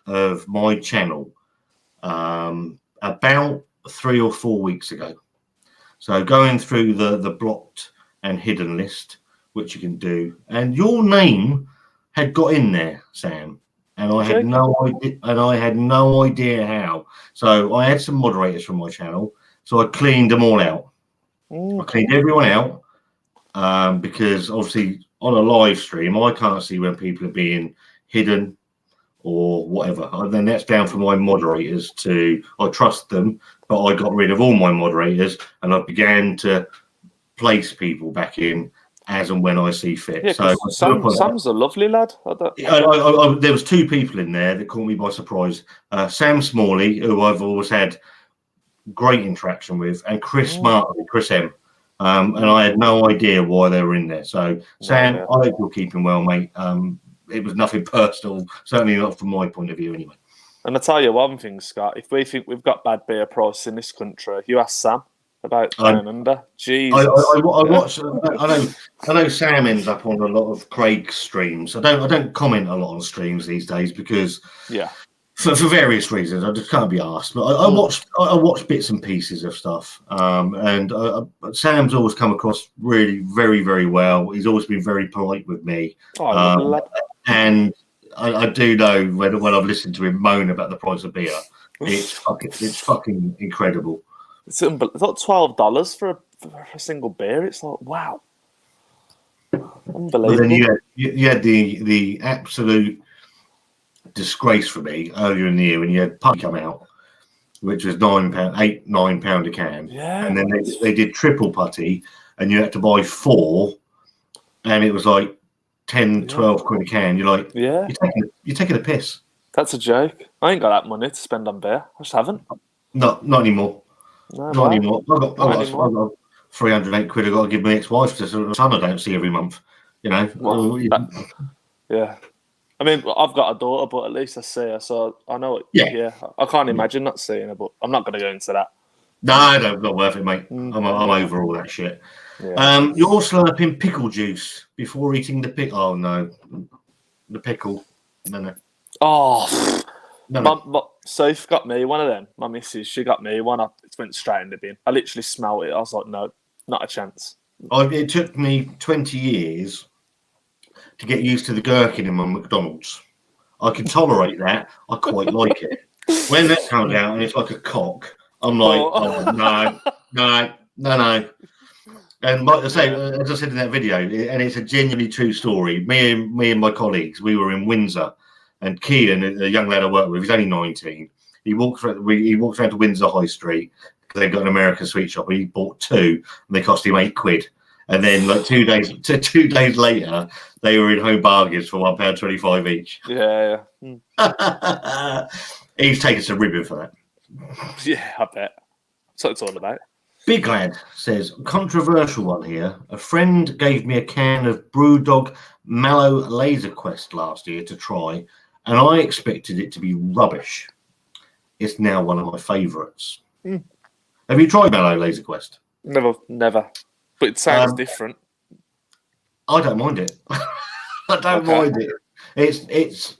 of my channel about 3 or 4 weeks ago. So going through the blocked and hidden list, which you can do, and your name had got in there, Sam, and I had no idea how. So I had some moderators from my channel, so I cleaned them all out. I cleaned everyone out because obviously on a live stream I can't see when people are being hidden or whatever. And then that's down for my moderators I trust them, but I got rid of all my moderators and I began to place people back in as and when I see fit. Yeah, so Sam's a lovely lad. There was 2 people in there that caught me by surprise. Sam Smalley, who I've always had great interaction with, and Chris Martin, Chris M. And I had no idea why they were in there. So Sam, I hope you're keeping well, mate. It was nothing personal, certainly not from my point of view anyway. And I tell you one thing, Scott, if we think we've got bad beer prices in this country, you ask Sam about Down Under. Jesus. I watch. I know Sam ends up on a lot of Craig's streams. I don't comment a lot on streams these days because for various reasons I just can't be asked. But I watch bits and pieces of stuff. And Sam's always come across really very, very well. He's always been very polite with me. And I do know when I've listened to him moan about the price of beer, it's fucking incredible. It's like $12 for a single beer. It's like, wow, unbelievable. But then you had the absolute disgrace for me earlier in the year when you had putty come out, which was £9 a can. Yeah. And then they did triple putty, and you had to buy 4, and it was like 10, 12 quid a can. You're like, Yeah. you're taking a piss. That's a joke. I ain't got that money to spend on beer. I just haven't. Not anymore. No, Not anymore. I've got 308 quid I've got to give my ex-wife to the son I don't see every month. You know? Well, yeah. I mean, I've got a daughter, but at least I see her, so I know it. Yeah. I can't imagine not seeing her, but I'm not going to go into that. No, not worth it, mate. I'm over all that shit. Yeah. You're slurping pickle juice before eating the pickle. Oh, no. The pickle. No. Oh, No. Soph got me one of them. My missus, she got me one. It went straight in the bin. I literally smelled it. I was like, no, not a chance. It took me 20 years to get used to the gherkin in my McDonald's. I can tolerate that. I quite like it. When that comes out and it's like a cock, I'm like, no. And like I say, as I said in that video, and it's a genuinely true story. Me and my colleagues, we were in Windsor, and Kean, a young lad I work with, he's only 19. He walks around to Windsor High Street because they've got an American sweet shop. He bought 2, and they cost him £8. And then, like 2 days later, they were in Home Bargains for £1.25 each. Yeah. He's taken some ribbon for that. Yeah, I bet. That's what it's all about. Big Lad says, controversial one here. A friend gave me a can of Brewdog Mallow Laser Quest last year to try, and I expected it to be rubbish. It's now one of my favourites. Have you tried Mallow Laser Quest? Never. But it sounds different. I don't mind it. I don't mind it. It's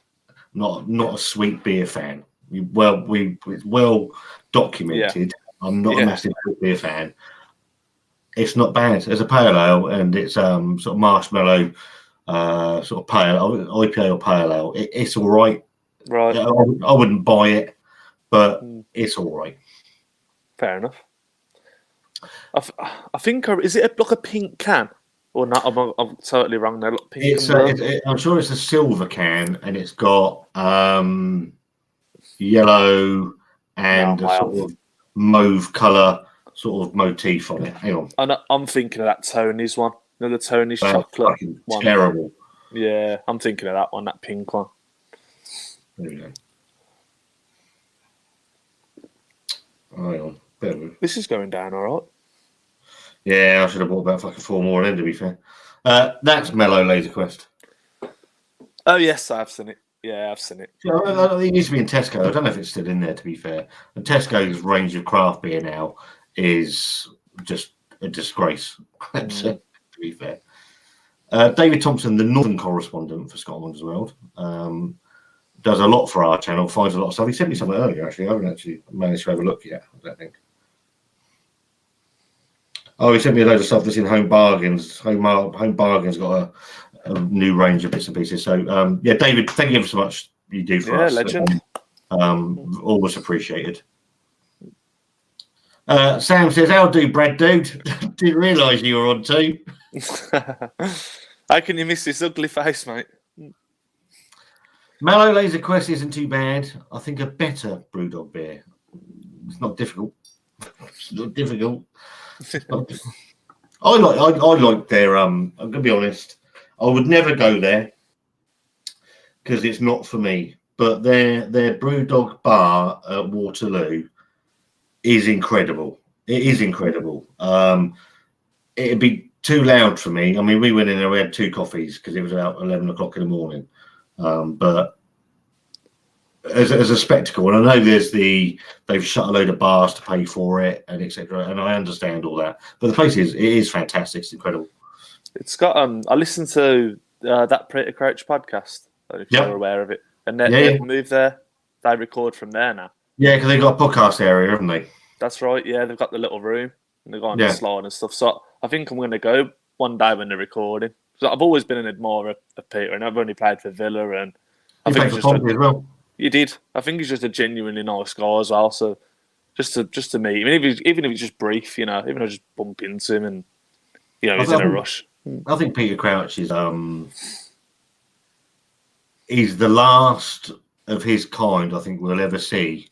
not a sweet beer fan. It's well documented. Yeah. I'm not a massive beer fan. It's not bad. It's a pale ale, and it's sort of marshmallow, sort of pale IPA or pale ale. It's all right. Right. I wouldn't buy it, but it's all right. Fair enough. I think is it like a pink can or not? I'm totally wrong there. Look, pink. I'm sure it's a silver can, and it's got yellow and a sort of mauve colour sort of motif on it. Hang on. I'm thinking of that Tony's one. You know, the Tony's chocolate one. Terrible. Yeah, I'm thinking of that one, that pink one. There we go. Hang on. This is going down all right. Yeah, I should have bought about fucking 4 more then, to be fair. That's Mellow Laser Quest. Oh, yes, I've seen it. Yeah, I've seen it. It used to be in Tesco. I don't know if it's still in there, to be fair. And Tesco's range of craft beer now is just a disgrace, to be fair. David Thompson, the Northern correspondent for Scotland's World, does a lot for our channel, finds a lot of stuff. He sent me something earlier, actually. I haven't actually managed to have a look yet, I don't think. Oh, he sent me a load of stuff that's in Home Bargains. Home Bargains got a new range of bits and pieces. So, yeah, David, thank you ever so much. You do for us. Legend. Always appreciated. Sam says, "How do, Brad, dude? Didn't realise you were on too." How can you miss this ugly face, mate? Mallow Laser Quest isn't too bad. I think a better Brewdog beer. It's not difficult. It's not difficult. I like their I'm gonna be honest, I would never go there because it's not for me, but their Brewdog bar at Waterloo is incredible. It is incredible. It'd be too loud for me. I mean, we went in there, we had 2 coffees because it was about 11 o'clock in the morning, but as a spectacle, and I know they've shut a load of bars to pay for it and etc. And I understand all that, but the place is fantastic. It's incredible. It's got I listened to that Predator Crouch podcast. If you're aware of it, and they've moved there. They record from there now. Yeah, because they've got a podcast area, haven't they? That's right. Yeah, they've got the little room and they've got on the slide and stuff. So I think I'm going to go one day when they're recording. So I've always been an admirer of Peter, and I've only played for Villa, and I think for Pompey as well. You did. I think he's just a genuinely nice guy as well. So just to meet him, even if it's just brief, you know, even if I just bump into him and he's in a rush. I think Peter Crouch is he's the last of his kind I think we'll ever see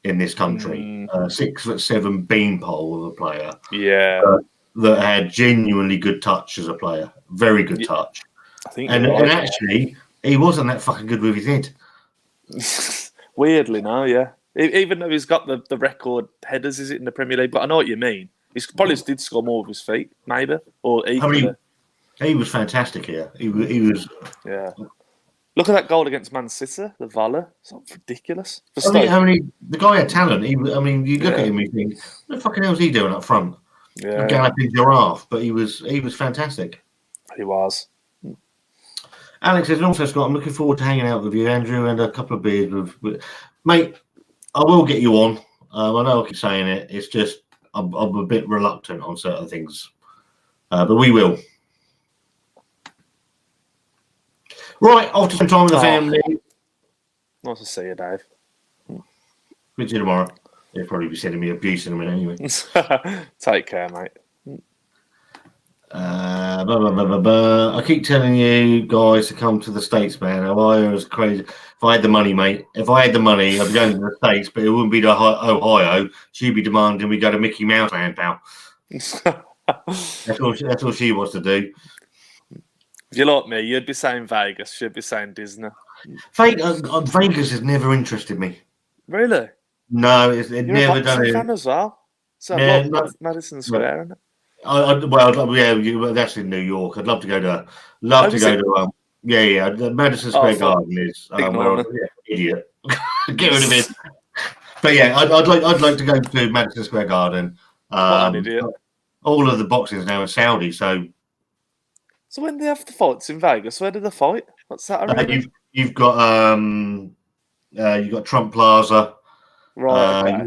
in this country. 6'7" beanpole of a player. Yeah. That had genuinely good touch as a player. Very good touch. I think And, you're right. and actually, he wasn't that fucking good with his head. Weirdly, no, yeah. Even though he's got the record headers, is it, in the Premier League? But I know what you mean. He probably did score more with his feet, maybe, or equally. He was fantastic here. He was. Yeah. Look at that goal against Man City, the volley. It's not ridiculous. The guy had talent. You look at him and you think, what the fucking hell is he doing up front? Yeah. A galloping giraffe, but he was fantastic. He was. Alex says, and also, Scott, I'm looking forward to hanging out with you, Andrew, and a couple of beers with mate. I will get you on. I know I keep saying it. It's just I'm a bit reluctant on certain things, but we will. Right, off to some time with the family. Nice to see you, Dave. Speak to you tomorrow. They'll probably be sending me abuse in a minute anyway. Take care, mate. I keep telling you guys to come to the States, man. Ohio is crazy. If I had the money, mate, I'd be going to the States, but it wouldn't be to Ohio. She'd be demanding we go to Mickey Mouse Land, pal. That's all she wants to do. If you're like me, you'd be saying Vegas. She'd be saying Disney. Vegas has never interested me. Really? No, it never done it. Fan as well. So Madison Square, isn't it? That's in New York. I'd love to go to. Madison Square Garden is. Idiot. Get rid of it. But yeah, I'd like to go to Madison Square Garden. What an idiot! All of the boxing is now in Saudi, so. So when they have the fights in Vegas, where do they fight? What's that? You've got Trump Plaza. Right. Okay.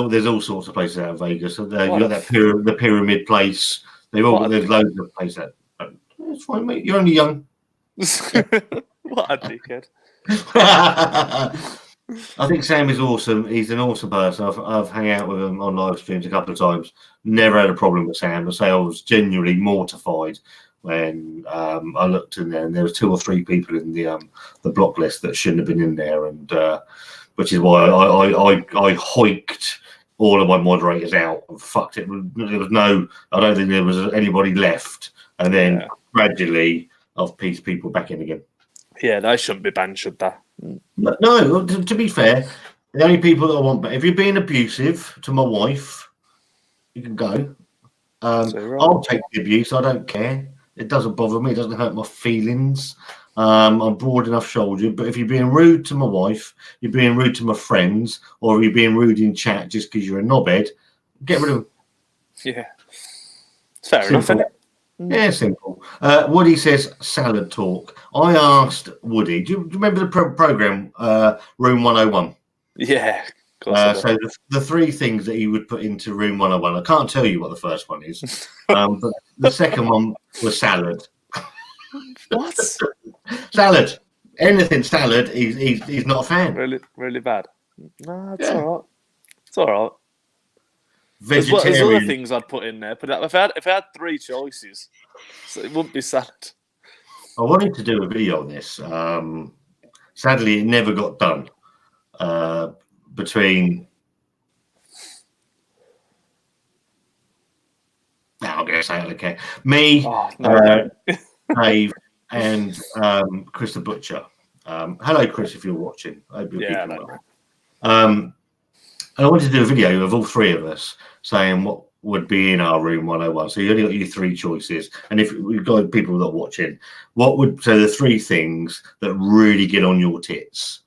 There's all sorts of places out of Vegas. You've got the Pyramid Place. There's loads of places. It's fine, mate. You're only young. What a dickhead. I think Sam is awesome. He's an awesome person. I've hung out with him on live streams a couple of times. Never had a problem with Sam. I say I was genuinely mortified when I looked in there and there was 2 or 3 people in the block list that shouldn't have been in there, and which is why I hiked all of my moderators out and fucked it. There was I don't think there was anybody left, and then gradually I've pieced people back in again. Yeah, they shouldn't be banned, should they? No, to be fair, the only people that I want, but if you're being abusive to my wife, you can go. I'll take the abuse. I don't care. It doesn't bother me. It doesn't hurt my feelings. I'm broad enough shouldered. But if you're being rude to my wife, you're being rude to my friends, or you're being rude in chat just because you're a knobhead, get rid of them. Yeah. It's fair enough, isn't it? Yeah, simple. Woody says salad talk. I asked Woody, do you remember the program Room 101? Yeah. So the 3 things that he would put into Room 101, I can't tell you what the first one is, but the second one was salad. What? Salad. Anything salad, he's not a fan. Really, really bad. No, it's all right. It's all right. Vegetarian. There's other things I'd put in there, but if I had 3 choices, so it wouldn't be salad. I wanted to do a video on this. Sadly, it never got done. Between I'm going to say it, okay. Me, Dave, and Chris the Butcher. Hello, Chris, if you're watching. I hope you're keeping well. And I wanted to do a video of all 3 of us saying what would be in our Room 101. So you only got your 3 choices. And if we've got people that are watching, the 3 things that really get on your tits?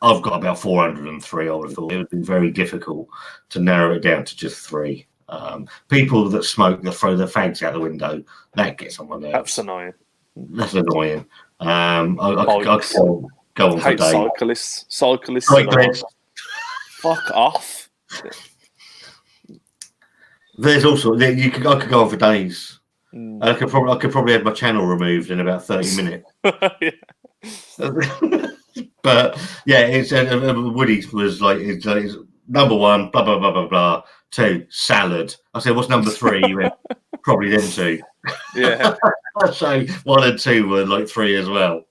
I've got about 403. I would have thought it would be very difficult to narrow it down to just 3. People that smoke, that throw their fags out the window, that gets on my nerves. That's annoying. That's annoying. I could go on for days. Cyclists. Fuck off. There's also I could go on for days. I could probably have my channel removed in about 30 minutes. But yeah, it's Woody's was like it's number 1, blah blah blah blah blah. 2, salad. I said, what's number 3? You went, probably them 2. Yeah. So 1 and 2 were like 3 as well.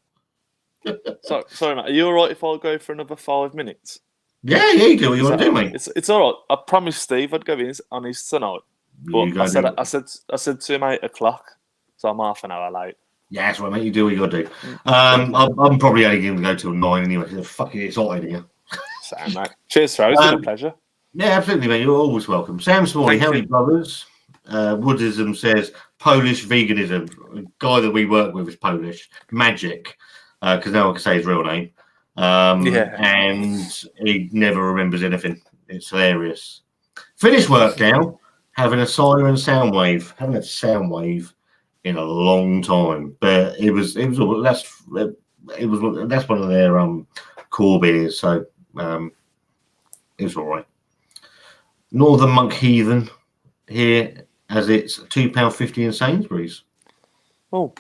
Sorry, mate. Are you all right if I go for another 5 minutes? Yeah, you do what you Is want that to do, all right? mate. It's all right. I promised Steve I'd go on his tonight, but You go do it. I said to him 8 o'clock, so I'm half an hour late. Yeah, that's right, mate. You do what you got to do. Cheers, mate. I'm probably only going to go till 9 anyway. Because fucking it's hot in here. Same, mate. Cheers, Farrow. It's been a Um, pleasure. yeah, absolutely, mate. You're always welcome. Sam Smalley, Thank howdy, you. brothers. Woodism says Polish veganism. The guy that we work with is Polish. Magic, because no one can say his real name. Yeah. And he never remembers anything. It's hilarious. Finished work now, having a siren sound wave. Haven't had sound wave in a long time, but that's one of their core beers, so it was all right. Northern Monk Heathen here, as it's £2.50 in Sainsbury's. Oh,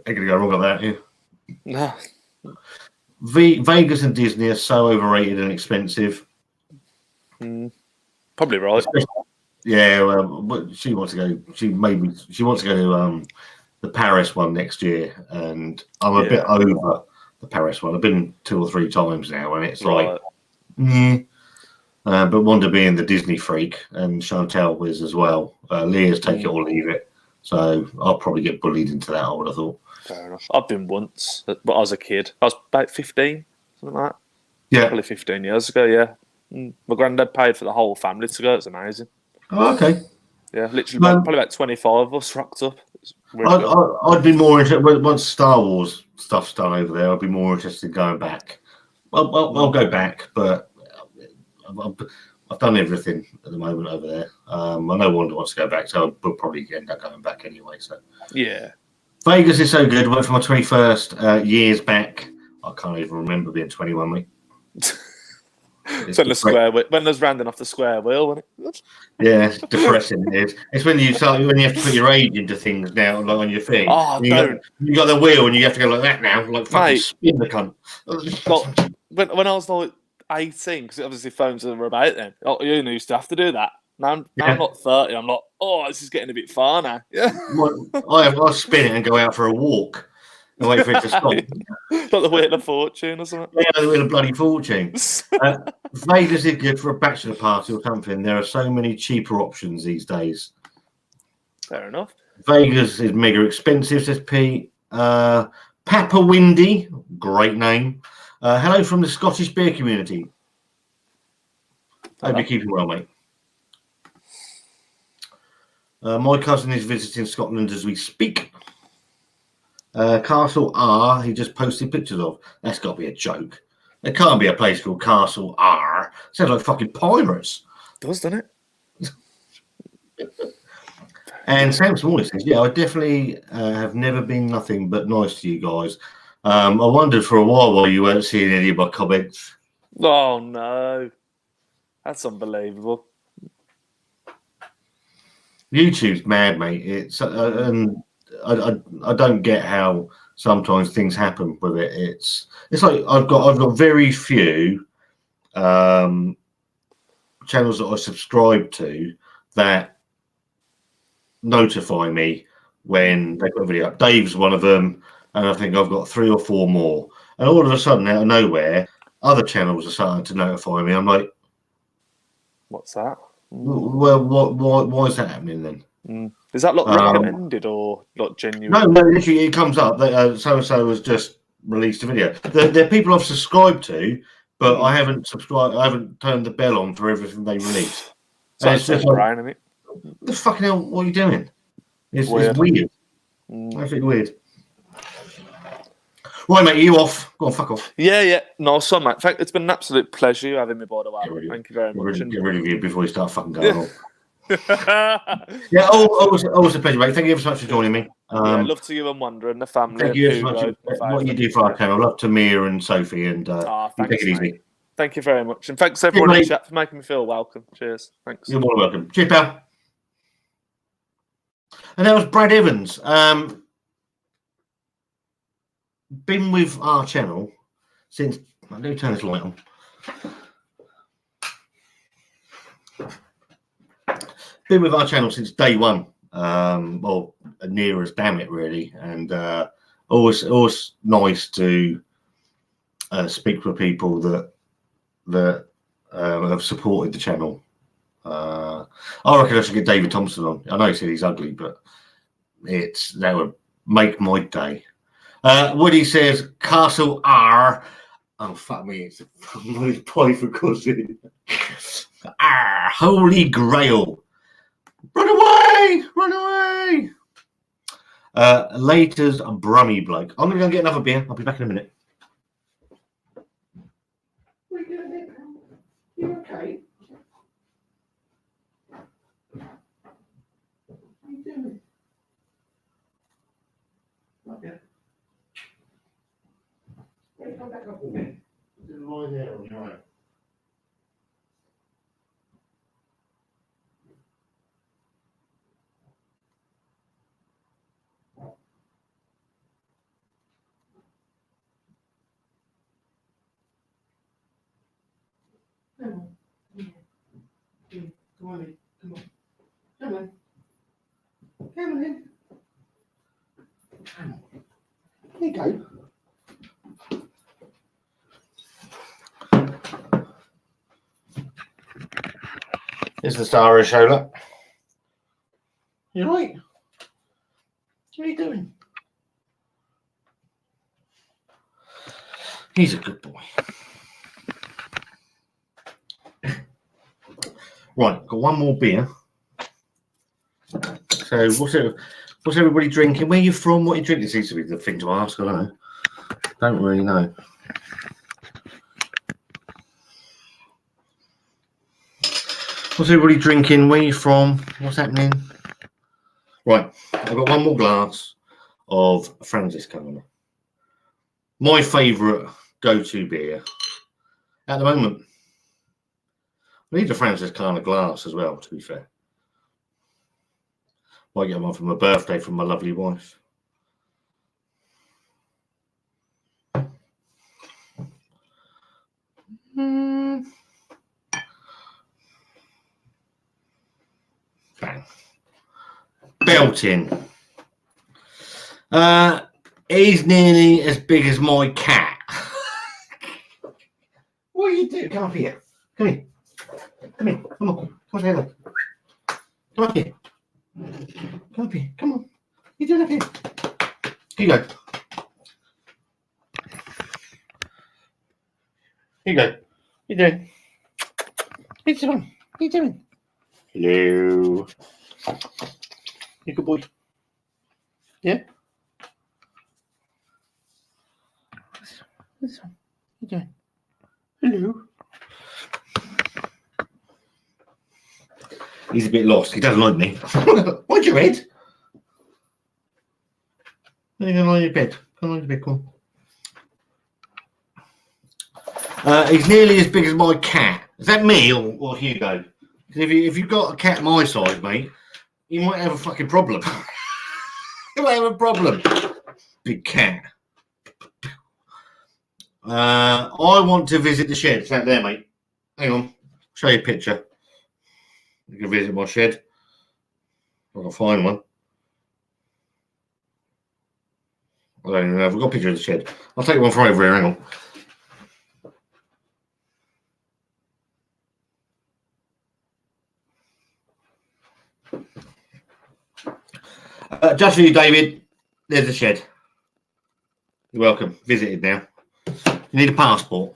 Ain't gonna go wrong with that here. no. Vegas and Disney are so overrated and expensive. Probably right. Yeah, well, but she wants to go. She wants to go to the Paris one next year, and I'm a bit over the Paris one. I've been 2 or 3 times now, and it's like, but Wanda being the Disney freak, and Chantel was as well. Leah's take it or leave it, so I'll probably get bullied into that. I would have thought. Fair enough. I've been once, but I was a kid. I was about 15, something like that. Yeah, Probably 15 years ago. Yeah. My granddad paid for the whole family to go. It's amazing. Oh, okay. Yeah, literally probably about 25 of us rocked up. I'd be more interested once Star Wars stuff's done over there. I'd be more interested in going back. I'll go back, but I've done everything at the moment over there. I know Wanda wants to go back, so we'll probably end up going back anyway. So yeah, Vegas is so good. Went for my 21st years back. I can't even remember being 21, mate. It's when there's rounding off the square wheel, wasn't it? Yeah, it's depressing. It is. It's when you have to put your age into things now, like on your thing. Oh, you got the wheel, and you have to go like that now, like fucking spin the cunt. When I was like 18, because obviously phones were about then. Oh, you used to have to do that. Now I'm not 30. I'm like, oh, this is getting a bit far now. Yeah, I spin it and go out for a walk. And wait for it to stop. Like the Wheel of Fortune or something. Yeah, the Wheel of Bloody Fortune. Vegas is good for a bachelor party or something. There are so many cheaper options these days. Fair enough. Vegas is mega expensive, says Pete. Papa Windy, great name. Hello from the Scottish beer community. Hope you're keeping well, mate. My cousin is visiting Scotland as we speak. Castle R, he just posted pictures of. That's got to be a joke. There can't be a place called Castle R. Sounds like fucking pirates. It does, doesn't it? And Sam Smalley says, yeah, I definitely have never been nothing but nice to you guys. I wondered for a while why you weren't seeing any of my comments. Oh, no. That's unbelievable. YouTube's mad, mate. It's and I don't get how sometimes things happen with it. It's like I've got very few channels that I subscribe to that notify me when they put a video up. Dave's one of them, and I think I've got 3 or 4 more. And all of a sudden, out of nowhere, other channels are starting to notify me. I'm like, what's that? Well, why is that happening then? Is that like recommended or like genuine? No, literally, it comes up that so and so has just released a video. They're people I've subscribed to, but I haven't subscribed. I haven't turned the bell on for everything they release. So it's just brain, isn't it? What the fucking hell? What are you doing? It's weird. I think weird. Right, mate, are you off? Go on, fuck off. Yeah. Nice one, mate. It's been an absolute pleasure you having me, by the way. Thank you very much. Get rid of you before you start fucking going on. Yeah, always a pleasure, mate. Thank you ever so much for joining me. Love to you and Wanda and the family. Thank you so much for what you do for our channel. Love to Mia and Sophie, and thanks, take it easy. Thank you very much, and thanks everyone in the chat for making me feel welcome. Cheers. Thanks. You're more welcome. Cheers, pal. And that was Brad Evans. Been with our channel since. Let me turn this light on. Been with our channel since day one, or near as damn it, really. And always nice to speak with people that have supported the channel. I reckon I should get David Thompson on. I know he said he's ugly, but that would make my day. Woody says Castle R. Oh fuck me! It's my Python cousin. R. Holy Grail. Run away! Run away! Later's a Brummy bloke. I'm gonna go get another beer. I'll be back in a minute. What are you doing there, pal? You okay? What are you doing? Not yet. Come back up with me. Just lie there on your own. Come on. Come on in. Come on. Come on. Come on in. Come on. There you go. This is the star of the show, look. You right? What are you doing? He's a good boy. Right, got one more beer. So what's everybody drinking? Where are you from? What are you drinking? This seems to be the thing to ask, I don't know. Don't really know. What's everybody drinking? Where are you from? What's happening? Right, I've got one more glass of Francis Cana. My favourite go-to beer at the moment. I need a Francis Cana glass as well, to be fair. Might get one for my birthday from my lovely wife. Bang. Belting. He's nearly as big as my cat. What are you doing? Come up here. Come here. Come here. Come on. Come on together. Come up here. Come up here. Come on. What are you doing up here? Here you go. Here you go. What are you doing? What are you doing? What are you doing? Hello. You good boy? Yeah? What's wrong? What are you doing? Hello. He's a bit lost. He doesn't like me. What's your head? You're going to lie in your bed. Come on, your bed, come on. He's nearly as big as my cat. Is that me or Hugo? Because if you've got a cat my size, mate, you might have a fucking problem. You might have a problem. Big cat. I want to visit the shed. It's out there, mate. Hang on. Show you a picture. You can visit my shed. I've got to find one. I don't even know. I've got a picture of the shed. I'll take one from over here. Hang on. Just for you, David. There's the shed. You're welcome. Visited now. You need a passport.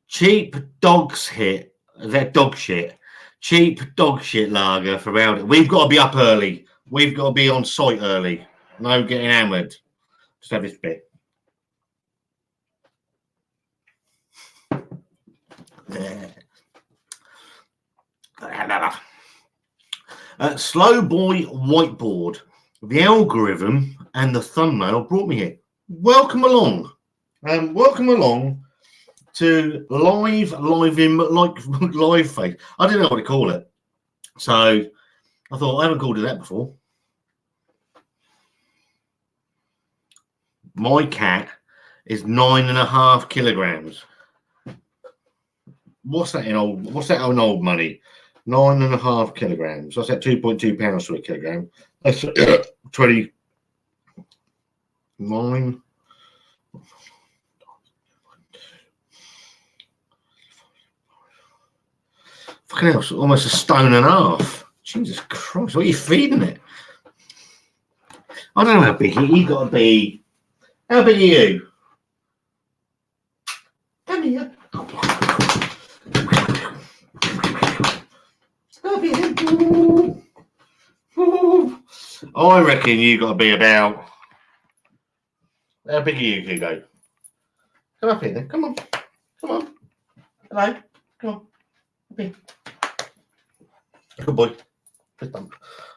Cheap dog's hit. Is that dog shit? Cheap dog shit lager from out it. We've got to be up early. We've got to be on site early. No getting hammered. Just have this bit. Slow Boy Whiteboard. The algorithm and the thumbnail brought me here. Welcome along. Welcome along to Mcliveface. I didn't know what to call it. So I thought, I haven't called it that before. My cat is 9.5 kilograms. What's that in old money? 9.5 kilograms. That's at 2.2 pounds to a kilogram. That's 29. Fucking hell, almost a stone and a half. Jesus Christ, what are you feeding it? I don't know how big you got to be. How big are you? Come here. I reckon you got to be about. How big are you, Hugo? Come up here then. Come on. Come on. Hello. Come on. Up here. Good boy. Good bump.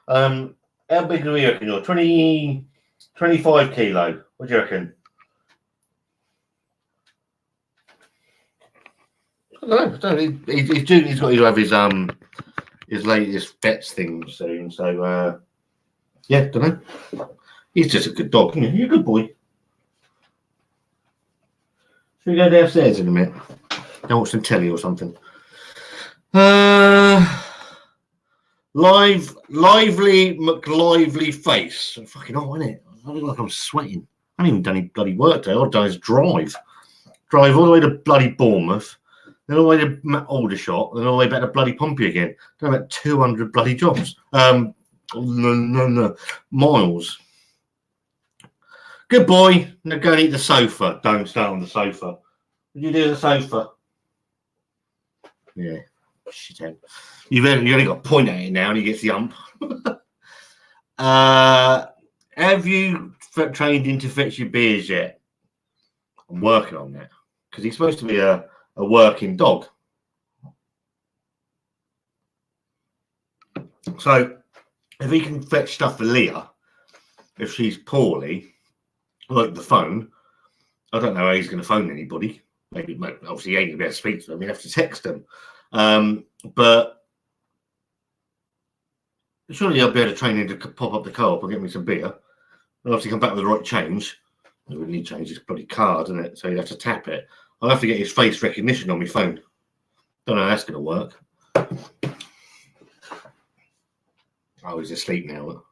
How big do you reckon you're? 25 kilo. What do you reckon? I don't know. He's got to have his latest vets thing soon. So yeah, don't know. He's just a good dog. Isn't he? You're a good boy. Should we go downstairs in a minute? Go watch some telly or something. Lively Mcliveface. Fucking hot, isn't it? I look like I'm sweating. I haven't even done any bloody work today. All I've done is drive all the way to bloody Bournemouth, then all the way to Aldershot, then all the way back to bloody Pompey again. Done about 200 bloody jobs. No, miles. Good boy. Now go and eat the sofa. Don't start on the sofa. What did you do to the sofa? Yeah. Shit. You've only got to point at it now and he gets the ump. Have you trained him to fetch your beers yet? I'm working on that because he's supposed to be a working dog. So if he can fetch stuff for Leah, if she's poorly, like the phone, I don't know how he's going to phone anybody. Maybe obviously he ain't going to be able to speak to them. He'll have to text them. But surely I'll be able to train him to pop up the car and get me some beer. And obviously come back with the right change. I would need to change his bloody card, isn't it? So you'd have to tap it. I'll have to get his face recognition on my phone. Don't know how that's going to work. Oh, he's asleep now.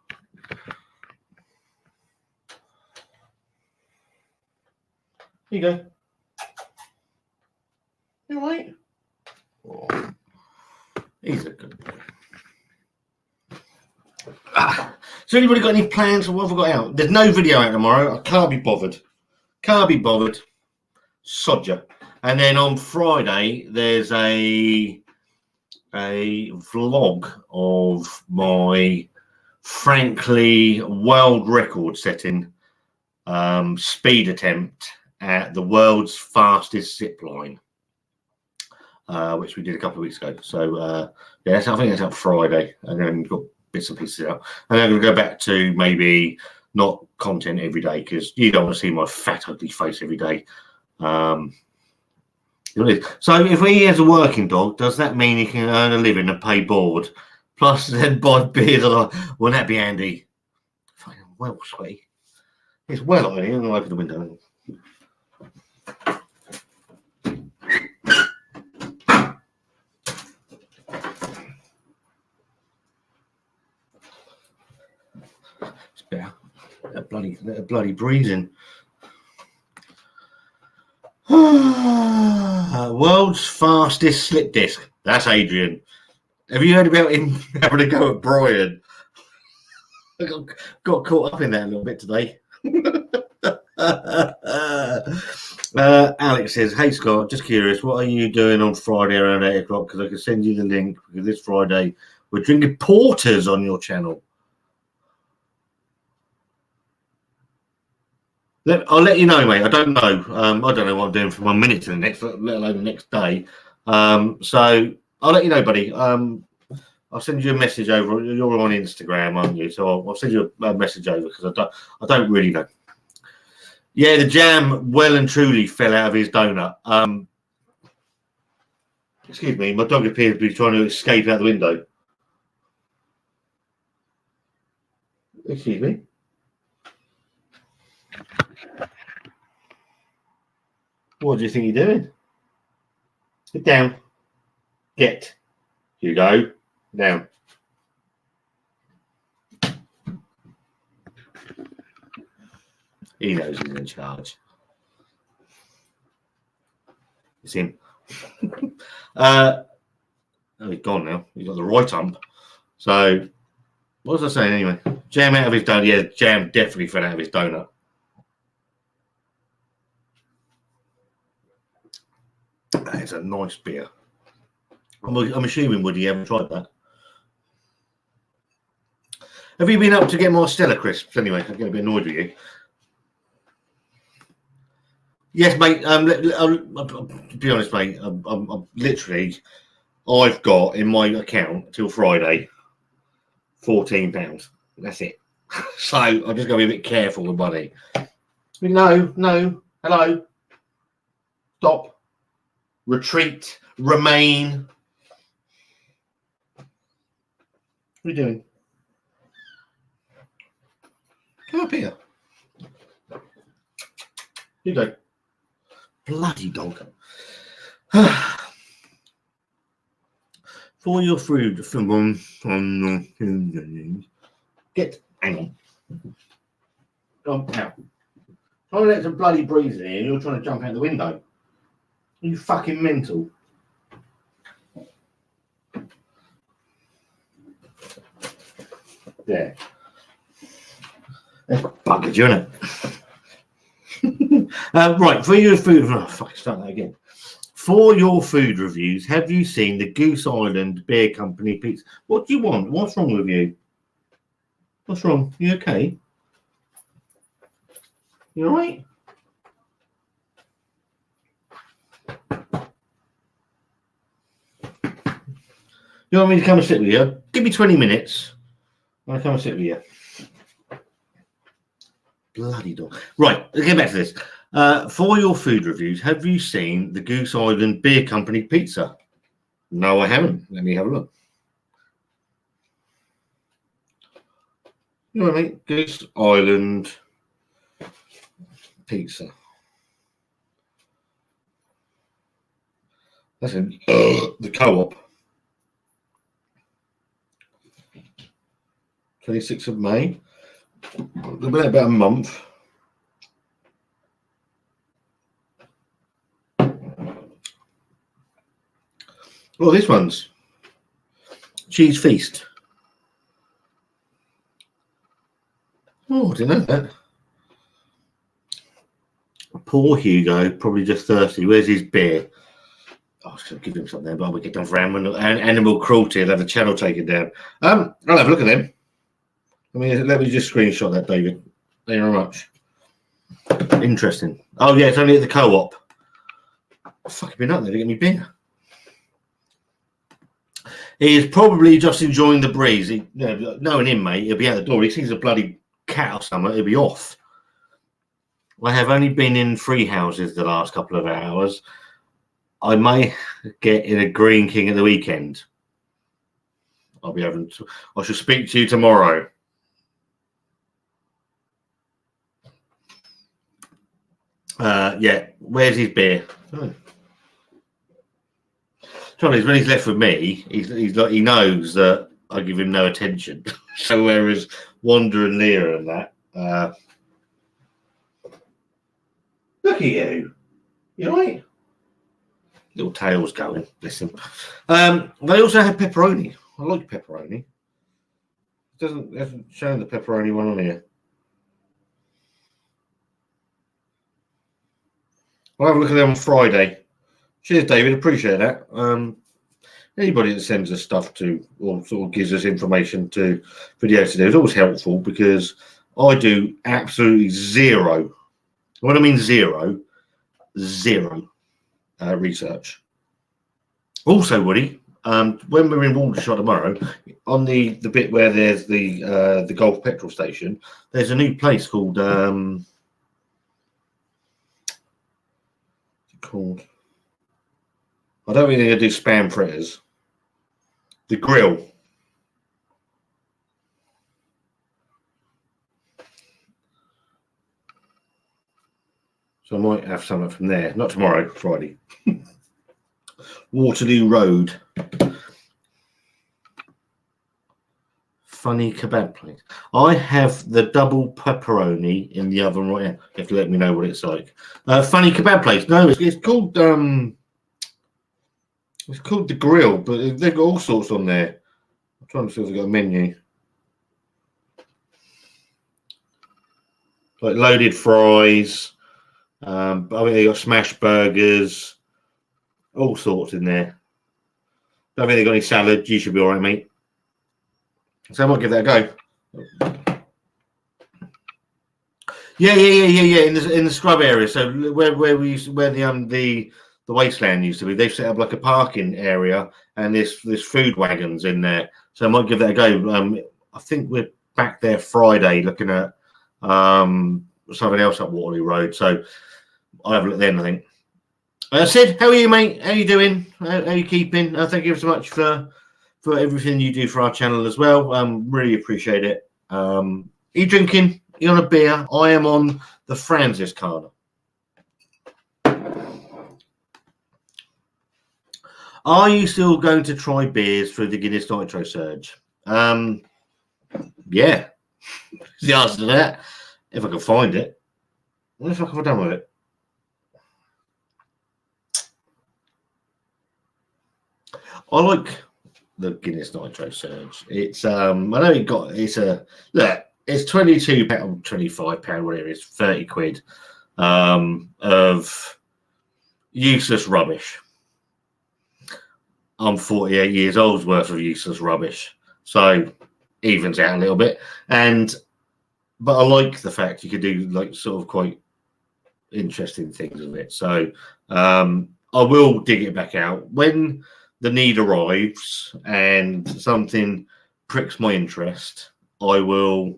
Here you go. You all right? Oh, he's a good boy. So anybody got any plans for what have I got out? There's no video out tomorrow. I can't be bothered. Sodger. And then on Friday there's a vlog of my frankly world record setting speed attempt at the world's fastest zip line, which we did a couple of weeks ago. So yeah, I think that's out Friday, and then we've got bits and pieces out, and then I'm going to go back to maybe not content every day because you don't want to see my fat ugly face every day. So if he has a working dog, does that mean he can earn a living and pay board plus then buy beers? Wouldn't that be handy? Fucking well, sweaty. It's well on here. I'm going to open the window. It's better. That bloody breathing. World's fastest slip disc. That's Adrian. Have you heard about him having a go at Brian? I got caught up in that a little bit today. Alex says, "Hey Scott, just curious, what are you doing on Friday around 8 o'clock? Because I can send you the link. Because this Friday we're drinking porters on your channel." I'll let you know, mate. I don't know. I don't know what I'm doing from 1 minute to the next, let alone the next day. So I'll let you know, buddy. I'll send you a message over. You're on Instagram, aren't you? So I'll send you a message over because I don't really know. Yeah, the jam well and truly fell out of his donut. Excuse me, my dog appears to be trying to escape out the window. Excuse me. What do you think you're doing? Sit down. Get. Hugo. Down. He knows he's in charge. It's him. Oh, he's gone now. He's got the right hump. So, what was I saying anyway? Jam out of his donut. Yeah, jam definitely fell out of his donut. That is a nice beer. I'm assuming, Woody, you haven't tried that. Have you been up to get more Stella crisps anyway? I'm getting a bit annoyed with you. Yes, mate. To be honest, mate, I'm literally, I've got in my account till Friday £14. That's it. So I'm just going to be a bit careful with money. No, hello, stop, retreat, remain. What are you doing? Come up here. You go. Bloody dog. For your food, get, hang on. Jump out. Trying to let some bloody breeze in here, you're trying to jump out the window. Are you fucking mental? Yeah. That's buggered you, isn't it? Right, for your food. Oh, fuck, start that again. For your food reviews, have you seen the Goose Island Beer Company pizza? What do you want? What's wrong with you? What's wrong? You okay? You all right? You want me to come and sit with you? Give me 20 minutes. I'll come and sit with you. Bloody dog. Right, let's get back to this. For your food reviews, have you seen the Goose Island Beer Company pizza? No, I haven't. Let me have a look. You know what I mean? Goose Island pizza. That's in the Co-op. 26th of May. It's been about a month. Oh, this one's Cheese Feast. Oh, I didn't know that. Poor Hugo, probably just thirsty. Where's his beer? Oh, I should give him something there, but we get done for animal cruelty and have the channel taken down. I'll have a look at them. Let me just screenshot that, David. Thank you very much. Interesting. Oh, yeah, it's only at the Co-op. I've fucking been up there to get me beer. He is probably just enjoying the breeze. Knowing him, mate, he'll be out the door. He sees a bloody cat or something, he'll be off. I have only been in 3 houses the last couple of hours. I may get in a Green King at the weekend. I shall speak to you tomorrow. Yeah, where's his beer? Oh. Trouble is, when he's left with me, he's like, he knows that I give him no attention. So whereas Wanda and Leah and that, look at you. You all right? Little tails going. Listen. They also have pepperoni. I like pepperoni. It hasn't shown the pepperoni one on here. I'll have a look at them on Friday. Cheers, David. Appreciate that. Anybody that sends us stuff to or sort of gives us information to videos to do is always helpful because I do absolutely zero. What I mean zero research. Also, Woody, when we're in Waldershot tomorrow, on the bit where there's the Gulf petrol station, there's a new place called I don't think they're going to do spam fritters. The Grill. So I might have something from there. Not tomorrow, Friday. Waterloo Road. Funny kebab place. I have the double pepperoni in the oven right now. You have to let me know what it's like. Funny kebab place. No, it's called the Grill, but they've got all sorts on there. I'm trying to see if they've got a menu. Like loaded fries. I mean, they got smash burgers, all sorts in there. Don't think they got any salad. You should be all right, mate. So I might give that a go. Yeah. In the scrub area. So where the wasteland used to be, they've set up like a parking area, and there's food wagons in there. So I might give that a go. I think we're back there Friday looking at something else up Waterloo Road. So I'll have a look then, I think. Sid, how are you, mate? How are you doing? How are you keeping? Thank you so much for everything you do for our channel as well. Really appreciate it. Are you drinking? Are you on a beer? I am on the Francis Carter. Are you still going to try beers through the Guinness Nitro Surge? Yeah. The answer to that. If I can find it. What the fuck have I done with it? I like the Guinness Nitro Surge. It's I know it's £22, £25, whatever it is, 30 quid of useless rubbish. I'm 48 years old's worth of useless rubbish. So evens out a little bit. But I like the fact you could do like sort of quite interesting things with it. So I will dig it back out when the need arrives and something pricks my interest. I will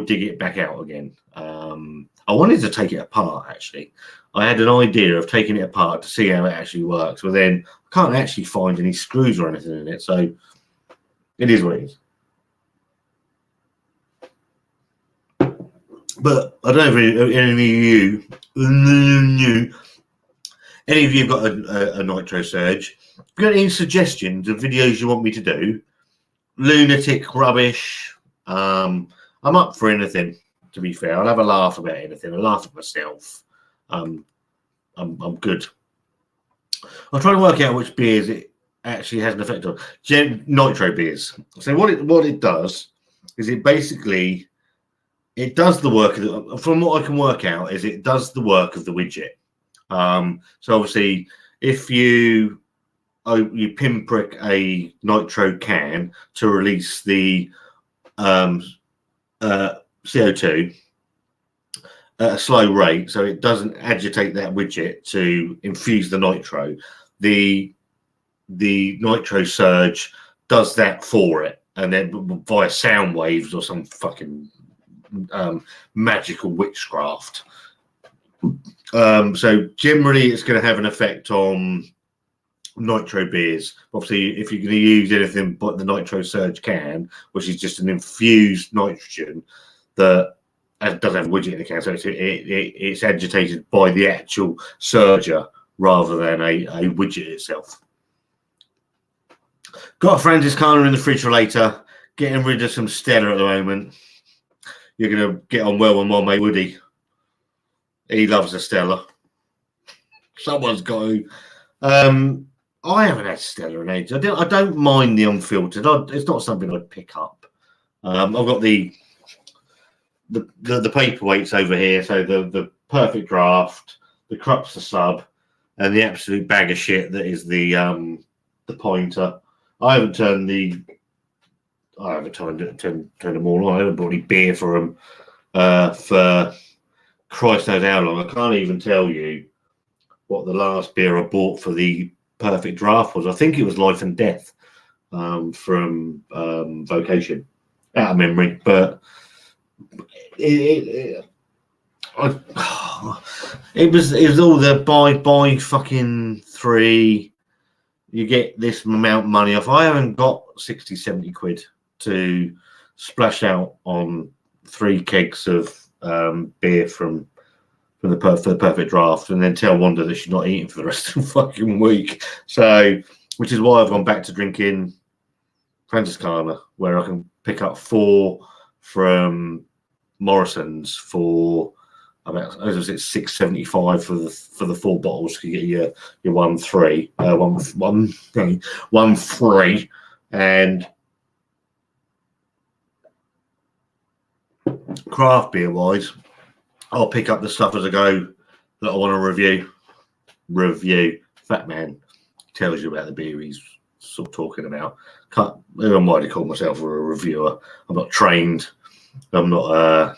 dig it back out again. I wanted to take it apart, actually. I had an idea of taking it apart to see how it actually works, but then I can't actually find any screws or anything in it, so it is what it is. But I don't know if any of you have got a Nitro Surge. If you've got any suggestions of videos you want me to do, lunatic rubbish, I'm up for anything, to be fair. I'll have a laugh about anything. I'll laugh at myself. I'm good. I'm trying to work out which beers it actually has an effect on. Nitro beers. So what it does is it basically does the work of from what I can work out is it does the work of the widget. So obviously if you pinprick a nitro can to release the CO2 at a slow rate, so it doesn't agitate that widget to infuse the nitro. The Nitro Surge does that for it, and then via sound waves or some fucking magical witchcraft. So generally, it's going to have an effect on nitro beers. Obviously, if you're going to use anything but the Nitro Surge can, which is just an infused nitrogen that doesn't have a widget in the can, so it's agitated by the actual surger rather than a widget itself. Got a Francis Carter in the fridge for later. Getting rid of some Stella at the moment. You're going to get on well with my mate Woody. He loves a Stella. Someone's got to. I haven't had Stella in ages. I don't mind the unfiltered. It's not something I'd pick up. I've got the paperweights over here, so the perfect draft, the Crupster sub, and the absolute bag of shit that is the pointer. I haven't turned them all on. I haven't bought any beer for them for Christ knows how long. I can't even tell you what the last beer I bought for the perfect draft was. I think it was Life and Death from Vocation, out of memory, but it was all the buy fucking 3, you get this amount of money off. I haven't got 60-70 quid to splash out on 3 kegs of beer from the perfect draft, and then tell Wanda that she's not eating for the rest of the fucking week. So, which is why I've gone back to drinking Francis Carter, where I can pick up 4 from Morrison's for about, as I said, $6.75 for the 4 bottles. You get your 1 free, one free, and craft beer wise, I'll pick up the stuff as I go that I want to review. Fat Man tells you about the beer he's sort of talking about. Who am I to call myself a reviewer? I'm not trained. I'm not a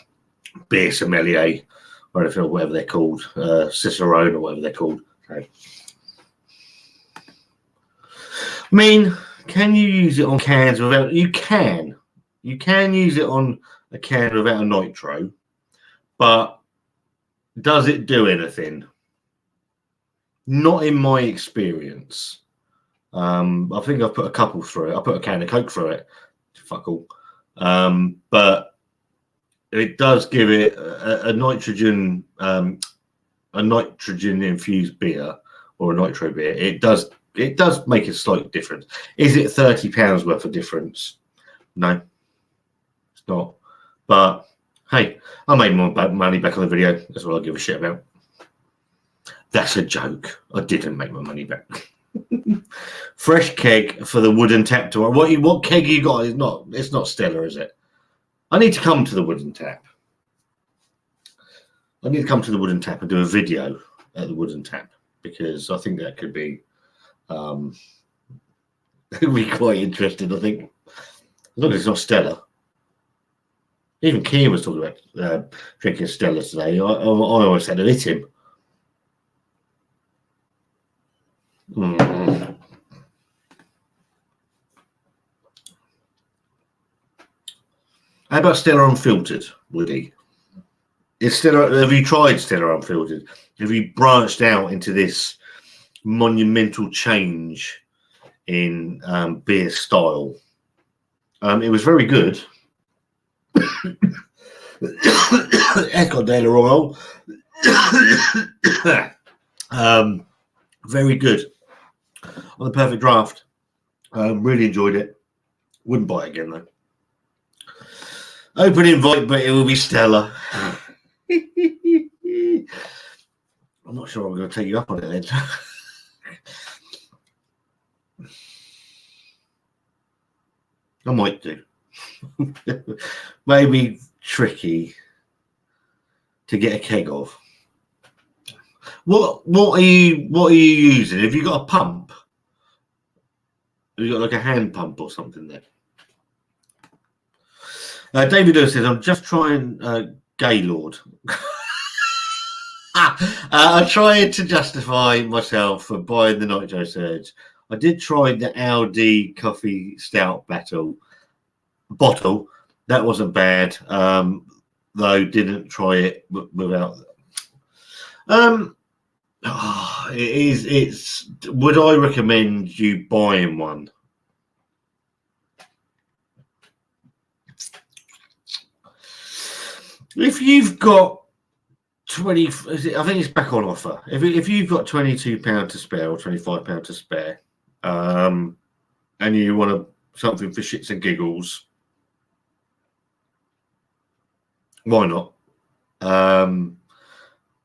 beer sommelier or anything, or whatever they're called, Cicerone or whatever they're called. Okay. I mean, can you use it on cans without? You can use it on a can without a nitro, but does it do anything? Not in my experience. I think I've put a couple through it. I put a can of Coke through it. Fuck all. But it does give it a nitrogen infused beer or a nitro beer. It does make a slight difference. Is it £30 worth of difference? No, it's not. But hey, I made my money back on the video. That's what I give a shit about. That's a joke. I didn't make my money back. Fresh keg for the wooden tap to what keg you got? It's not Stella, is it? I need to come to the wooden tap. I need to come to the wooden tap and do a video at the wooden tap, because I think that could be it'd be quite interesting, I think. As long as it's not Stella. Even Keane was talking about drinking Stella today. I always had to hit him. How about Stella Unfiltered, Woody? Have you tried Stella Unfiltered? Have you branched out into this monumental change in beer style? It was very good. Ecodale Royal. Very good. On the perfect draft. Really enjoyed it. Wouldn't buy it again though. Open invite, but it will be Stella. I'm not sure I'm going to take you up on it then. I might do. Maybe tricky to get a keg of. What are you using? Have you got a pump? Have you got like a hand pump or something there? David Lewis says, I'm just trying Gaylord. I tried to justify myself for buying the Nitro Surge. I did try the Audi Coffee Stout bottle. That wasn't bad, though didn't try it without. It's. Would I recommend you buying one? If you've got 20, I think it's back on offer. If you've got £22 to spare or £25 to spare, and you want something for shits and giggles, why not?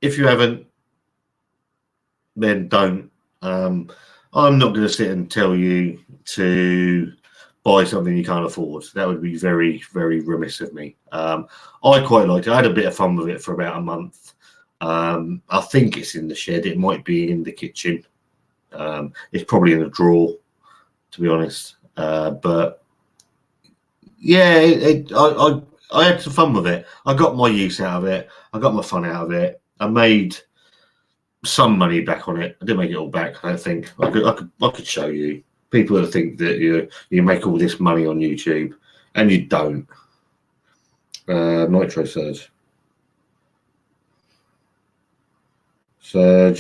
If you haven't, then don't. I'm not going to sit and tell you to buy something you can't afford. That would be very, very remiss of me. I quite liked it. I had a bit of fun with it for about a month. I think it's in the shed. It might be in the kitchen. It's probably in a drawer, to be honest. But yeah, I had some fun with it. I got my use out of it. I got my fun out of it. I made some money back on it. I didn't make it all back. I think I could show you. People that think that you make all this money on YouTube, and you don't. Nitro Surge. So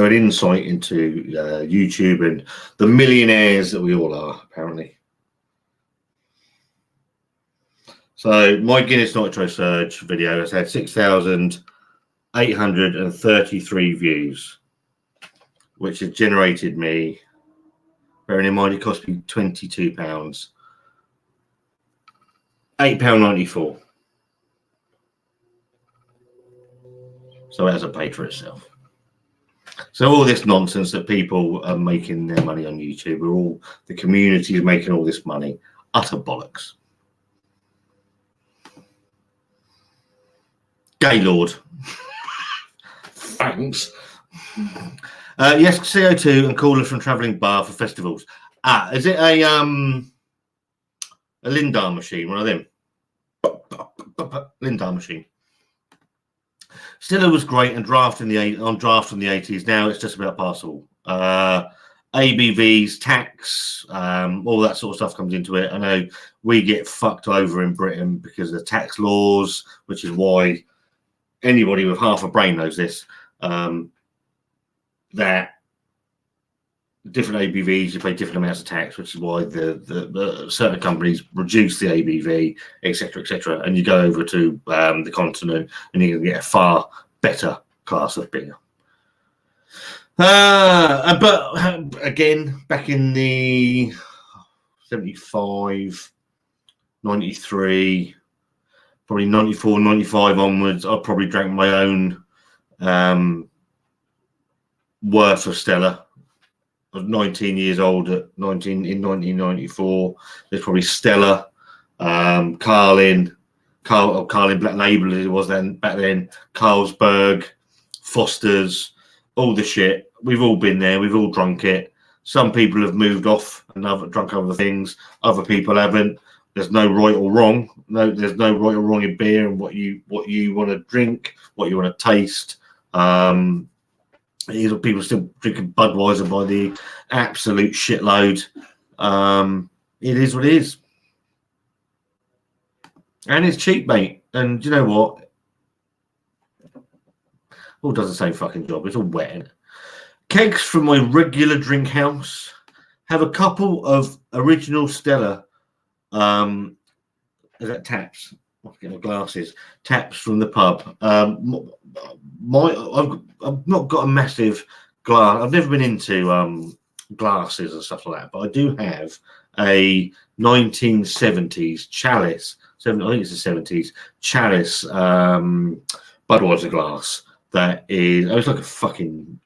an insight into YouTube and the millionaires that we all are, apparently. So my Guinness Nitro Surge video has had 6,833 views, which has generated me Bearing in mind it cost me £22. £8.94. So it hasn't paid for itself. So all this nonsense that people are making their money on YouTube, are all the community is making all this money, utter bollocks. Gaylord. Thanks. Yes, CO2 and coolers from travelling bar for festivals. Is it a Lindar machine, one of them? Lindar machine. Stiller was great and draft from the 80s. Now it's just about parcel. ABVs, tax, all that sort of stuff comes into it. I know we get fucked over in Britain because of the tax laws, which is why anybody with half a brain knows this. That different ABVs, you pay different amounts of tax, which is why the certain companies reduce the ABV, etc., and you go over to the continent and you can get a far better class of beer. But again, back in the 75, 93, probably 94, 95 onwards, I probably drank my own worth of Stella. I was 19 years old in 1994. There's probably Stella, Carlin Black Label as it was then back then, Carlsberg, Foster's, all the shit. We've all been there. We've all drunk it. Some people have moved off and drunk other things. Other people haven't. There's no right or wrong. There's no right or wrong in beer and what you want to drink, what you want to taste. People still drinking Budweiser by the absolute shitload. It is what it is. And it's cheap, mate. And you know what? All does the same fucking job. It's all wet, isn't it? Kegs from my regular drink house have a couple of original Stella. Is that taps? I'm getting my glasses. Taps from the pub. I've not got a massive glass. I've never been into glasses and stuff like that, but I do have a 1970s chalice. I think it's the 70s chalice Budweiser glass. That is, it's like a fucking.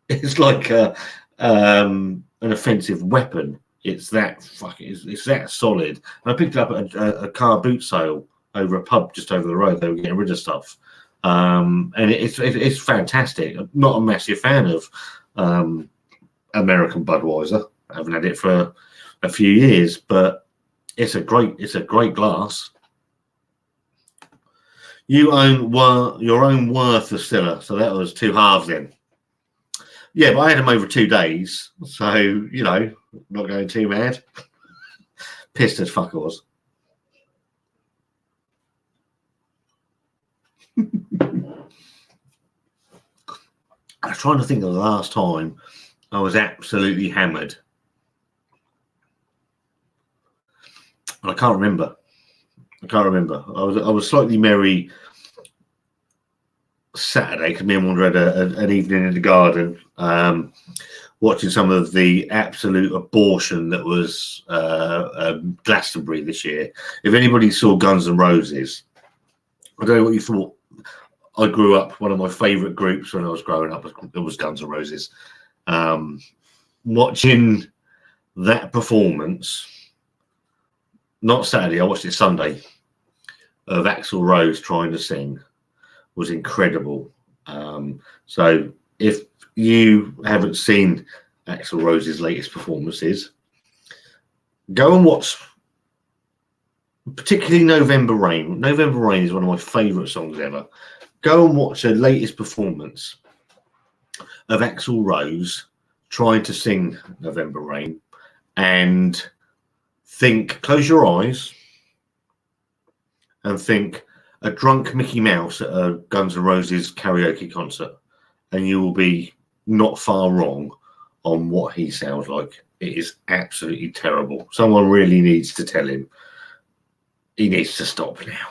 It's like an offensive weapon. It's that fucking. It's that solid. And I picked it up at a car boot sale over a pub just over the road. They were getting rid of stuff, and it's fantastic. I'm not a massive fan of American Budweiser. I haven't had it for a few years, but it's a great glass. You own your own worth of Stiller, so that was two halves then. Yeah, but I had them over 2 days, so you know, not going too mad. Pissed as fuck I was. I was trying to think of the last time I was absolutely hammered. I can't remember. I was slightly merry Saturday because me and Wanda had an evening in the garden, watching some of the absolute abortion that was Glastonbury this year. If anybody saw Guns N' Roses, I don't know what you thought. I grew up, one of my favourite groups when I was growing up, it was Guns N' Roses. Watching that performance, not Saturday, I watched it Sunday, of Axl Rose trying to sing was incredible. So if you haven't seen Axl Rose's latest performances, go and watch, particularly November Rain. November Rain is one of my favourite songs ever. Go and watch the latest performance of Axl Rose trying to sing November Rain and think, close your eyes and think a drunk Mickey Mouse at a Guns N' Roses karaoke concert, and you will be not far wrong on what he sounds like. It is absolutely terrible. Someone really needs to tell him he needs to stop now.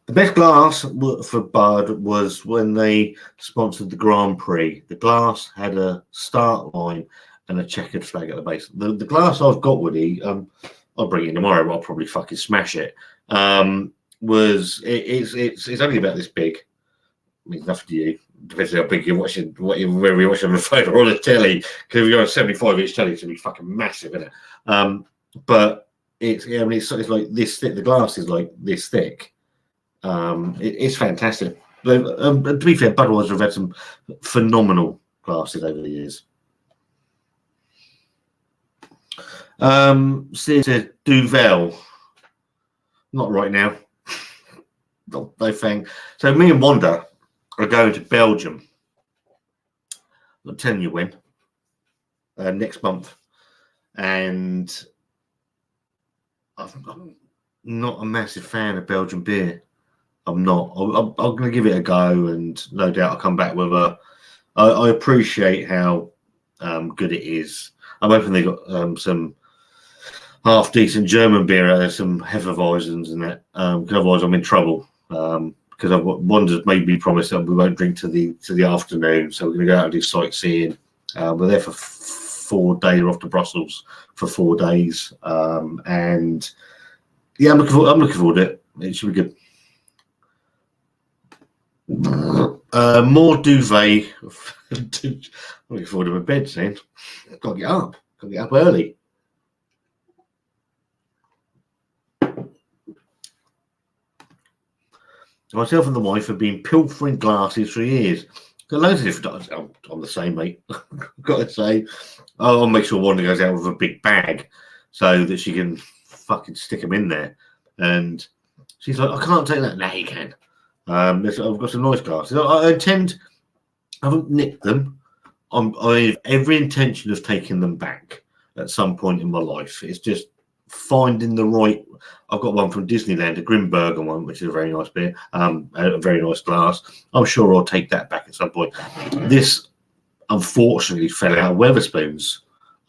The best glass for Bud was when they sponsored the Grand Prix. The glass had a start line and a checkered flag at the base. The glass I've got, Woody, I'll bring it tomorrow, but I'll probably fucking smash it. It's only about this big. I mean, nothing to you. Depends how big you're watching, whether you're watching on the phone or on the telly. Because if you're on a 75-inch telly, it's gonna be fucking massive, isn't it? But it's like this thick. The glass is like this thick. It's fantastic. To be fair, Budweiser have had some phenomenal glasses over the years. Says Duvel. Not right now. No thing. So me and Wanda are going to Belgium. I'm telling you when. Next month. And I'm not a massive fan of Belgian beer. I'm not. I'm going to give it a go, and no doubt I'll come back with I appreciate how good it is. I'm hoping they got some half decent German beer out there, some Hefeweizens and that. Because otherwise I'm in trouble. Because Wanda's made me promise that we won't drink to the afternoon, so we're going to go out and do sightseeing. We're there for 4 days. We're off to Brussels for 4 days, and yeah, I'm looking forward to it. It should be good. More duvet. I'm looking forward to my bed soon. Got to get up. Got to get up early. Myself and the wife have been pilfering glasses for years. Got loads of different. I'm the same, mate. I've got to say, I'll make sure Wanda goes out with a big bag so that she can fucking stick them in there. And she's like, I can't take that. Now you can. I've got some nice glasses. I haven't nicked them. I have every intention of taking them back at some point in my life. It's just finding the right. I've got one from Disneyland, a Grimbergen one, which is a very nice beer, a very nice glass. I'm sure I'll take that back at some point. This unfortunately fell out of Wetherspoons.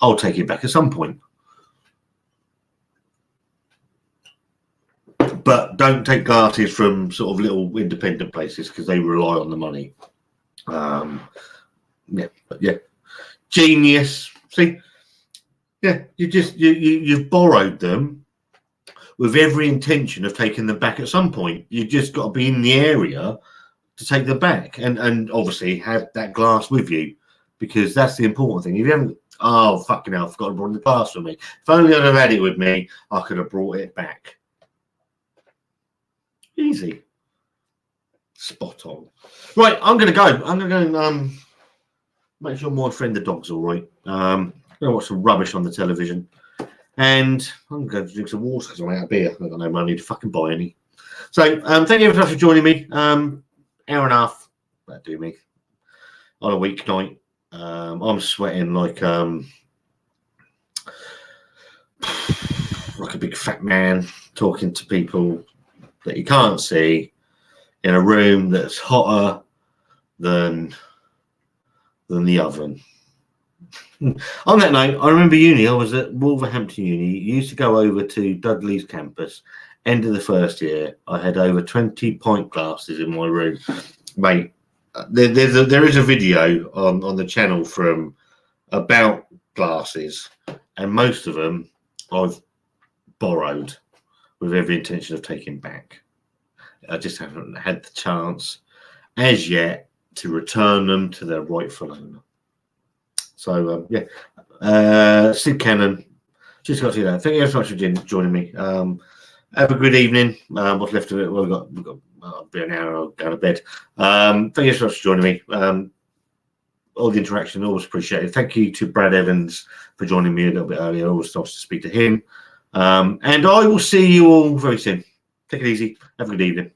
I'll take it back at some point. But don't take glasses from sort of little independent places because they rely on the money. Yeah. Genius. See, yeah, you've borrowed them with every intention of taking them back at some point. You just got to be in the area to take them back, and obviously have that glass with you, because that's the important thing. If you haven't, oh fucking hell, I forgot to bring the glass with me. If only I'd have had it with me, I could have brought it back. Easy. Spot on. Right, I'm going to go. I'm going to go make sure my friend the dog's all right. I'm going to watch some rubbish on the television. And I'm going to drink some water because I'm out of beer. I've got no money to fucking buy any. So thank you very much for joining me. Hour and a half. That'll do me. On a weeknight. I'm sweating like a big fat man talking to people that you can't see in a room that's hotter than the oven. On that note, I remember uni. I was at Wolverhampton Uni. Used to go over to Dudley's campus. End of the first year, I had over 20 pint glasses in my room. Mate, there is a video on the channel from about glasses, and most of them I've borrowed with every intention of taking back. I just haven't had the chance as yet to return them to their rightful owner. So Sid Cannon, just got to see that. Thank you so much for joining me. Have a good evening. What's left of it? Well, we've got be an hour. I'll go to bed. Thank you so much for joining me. All the interaction, always appreciated. Thank you to Brad Evans for joining me a little bit earlier. Always nice to speak to him. And I will see you all very soon. Take it easy. Have a good evening.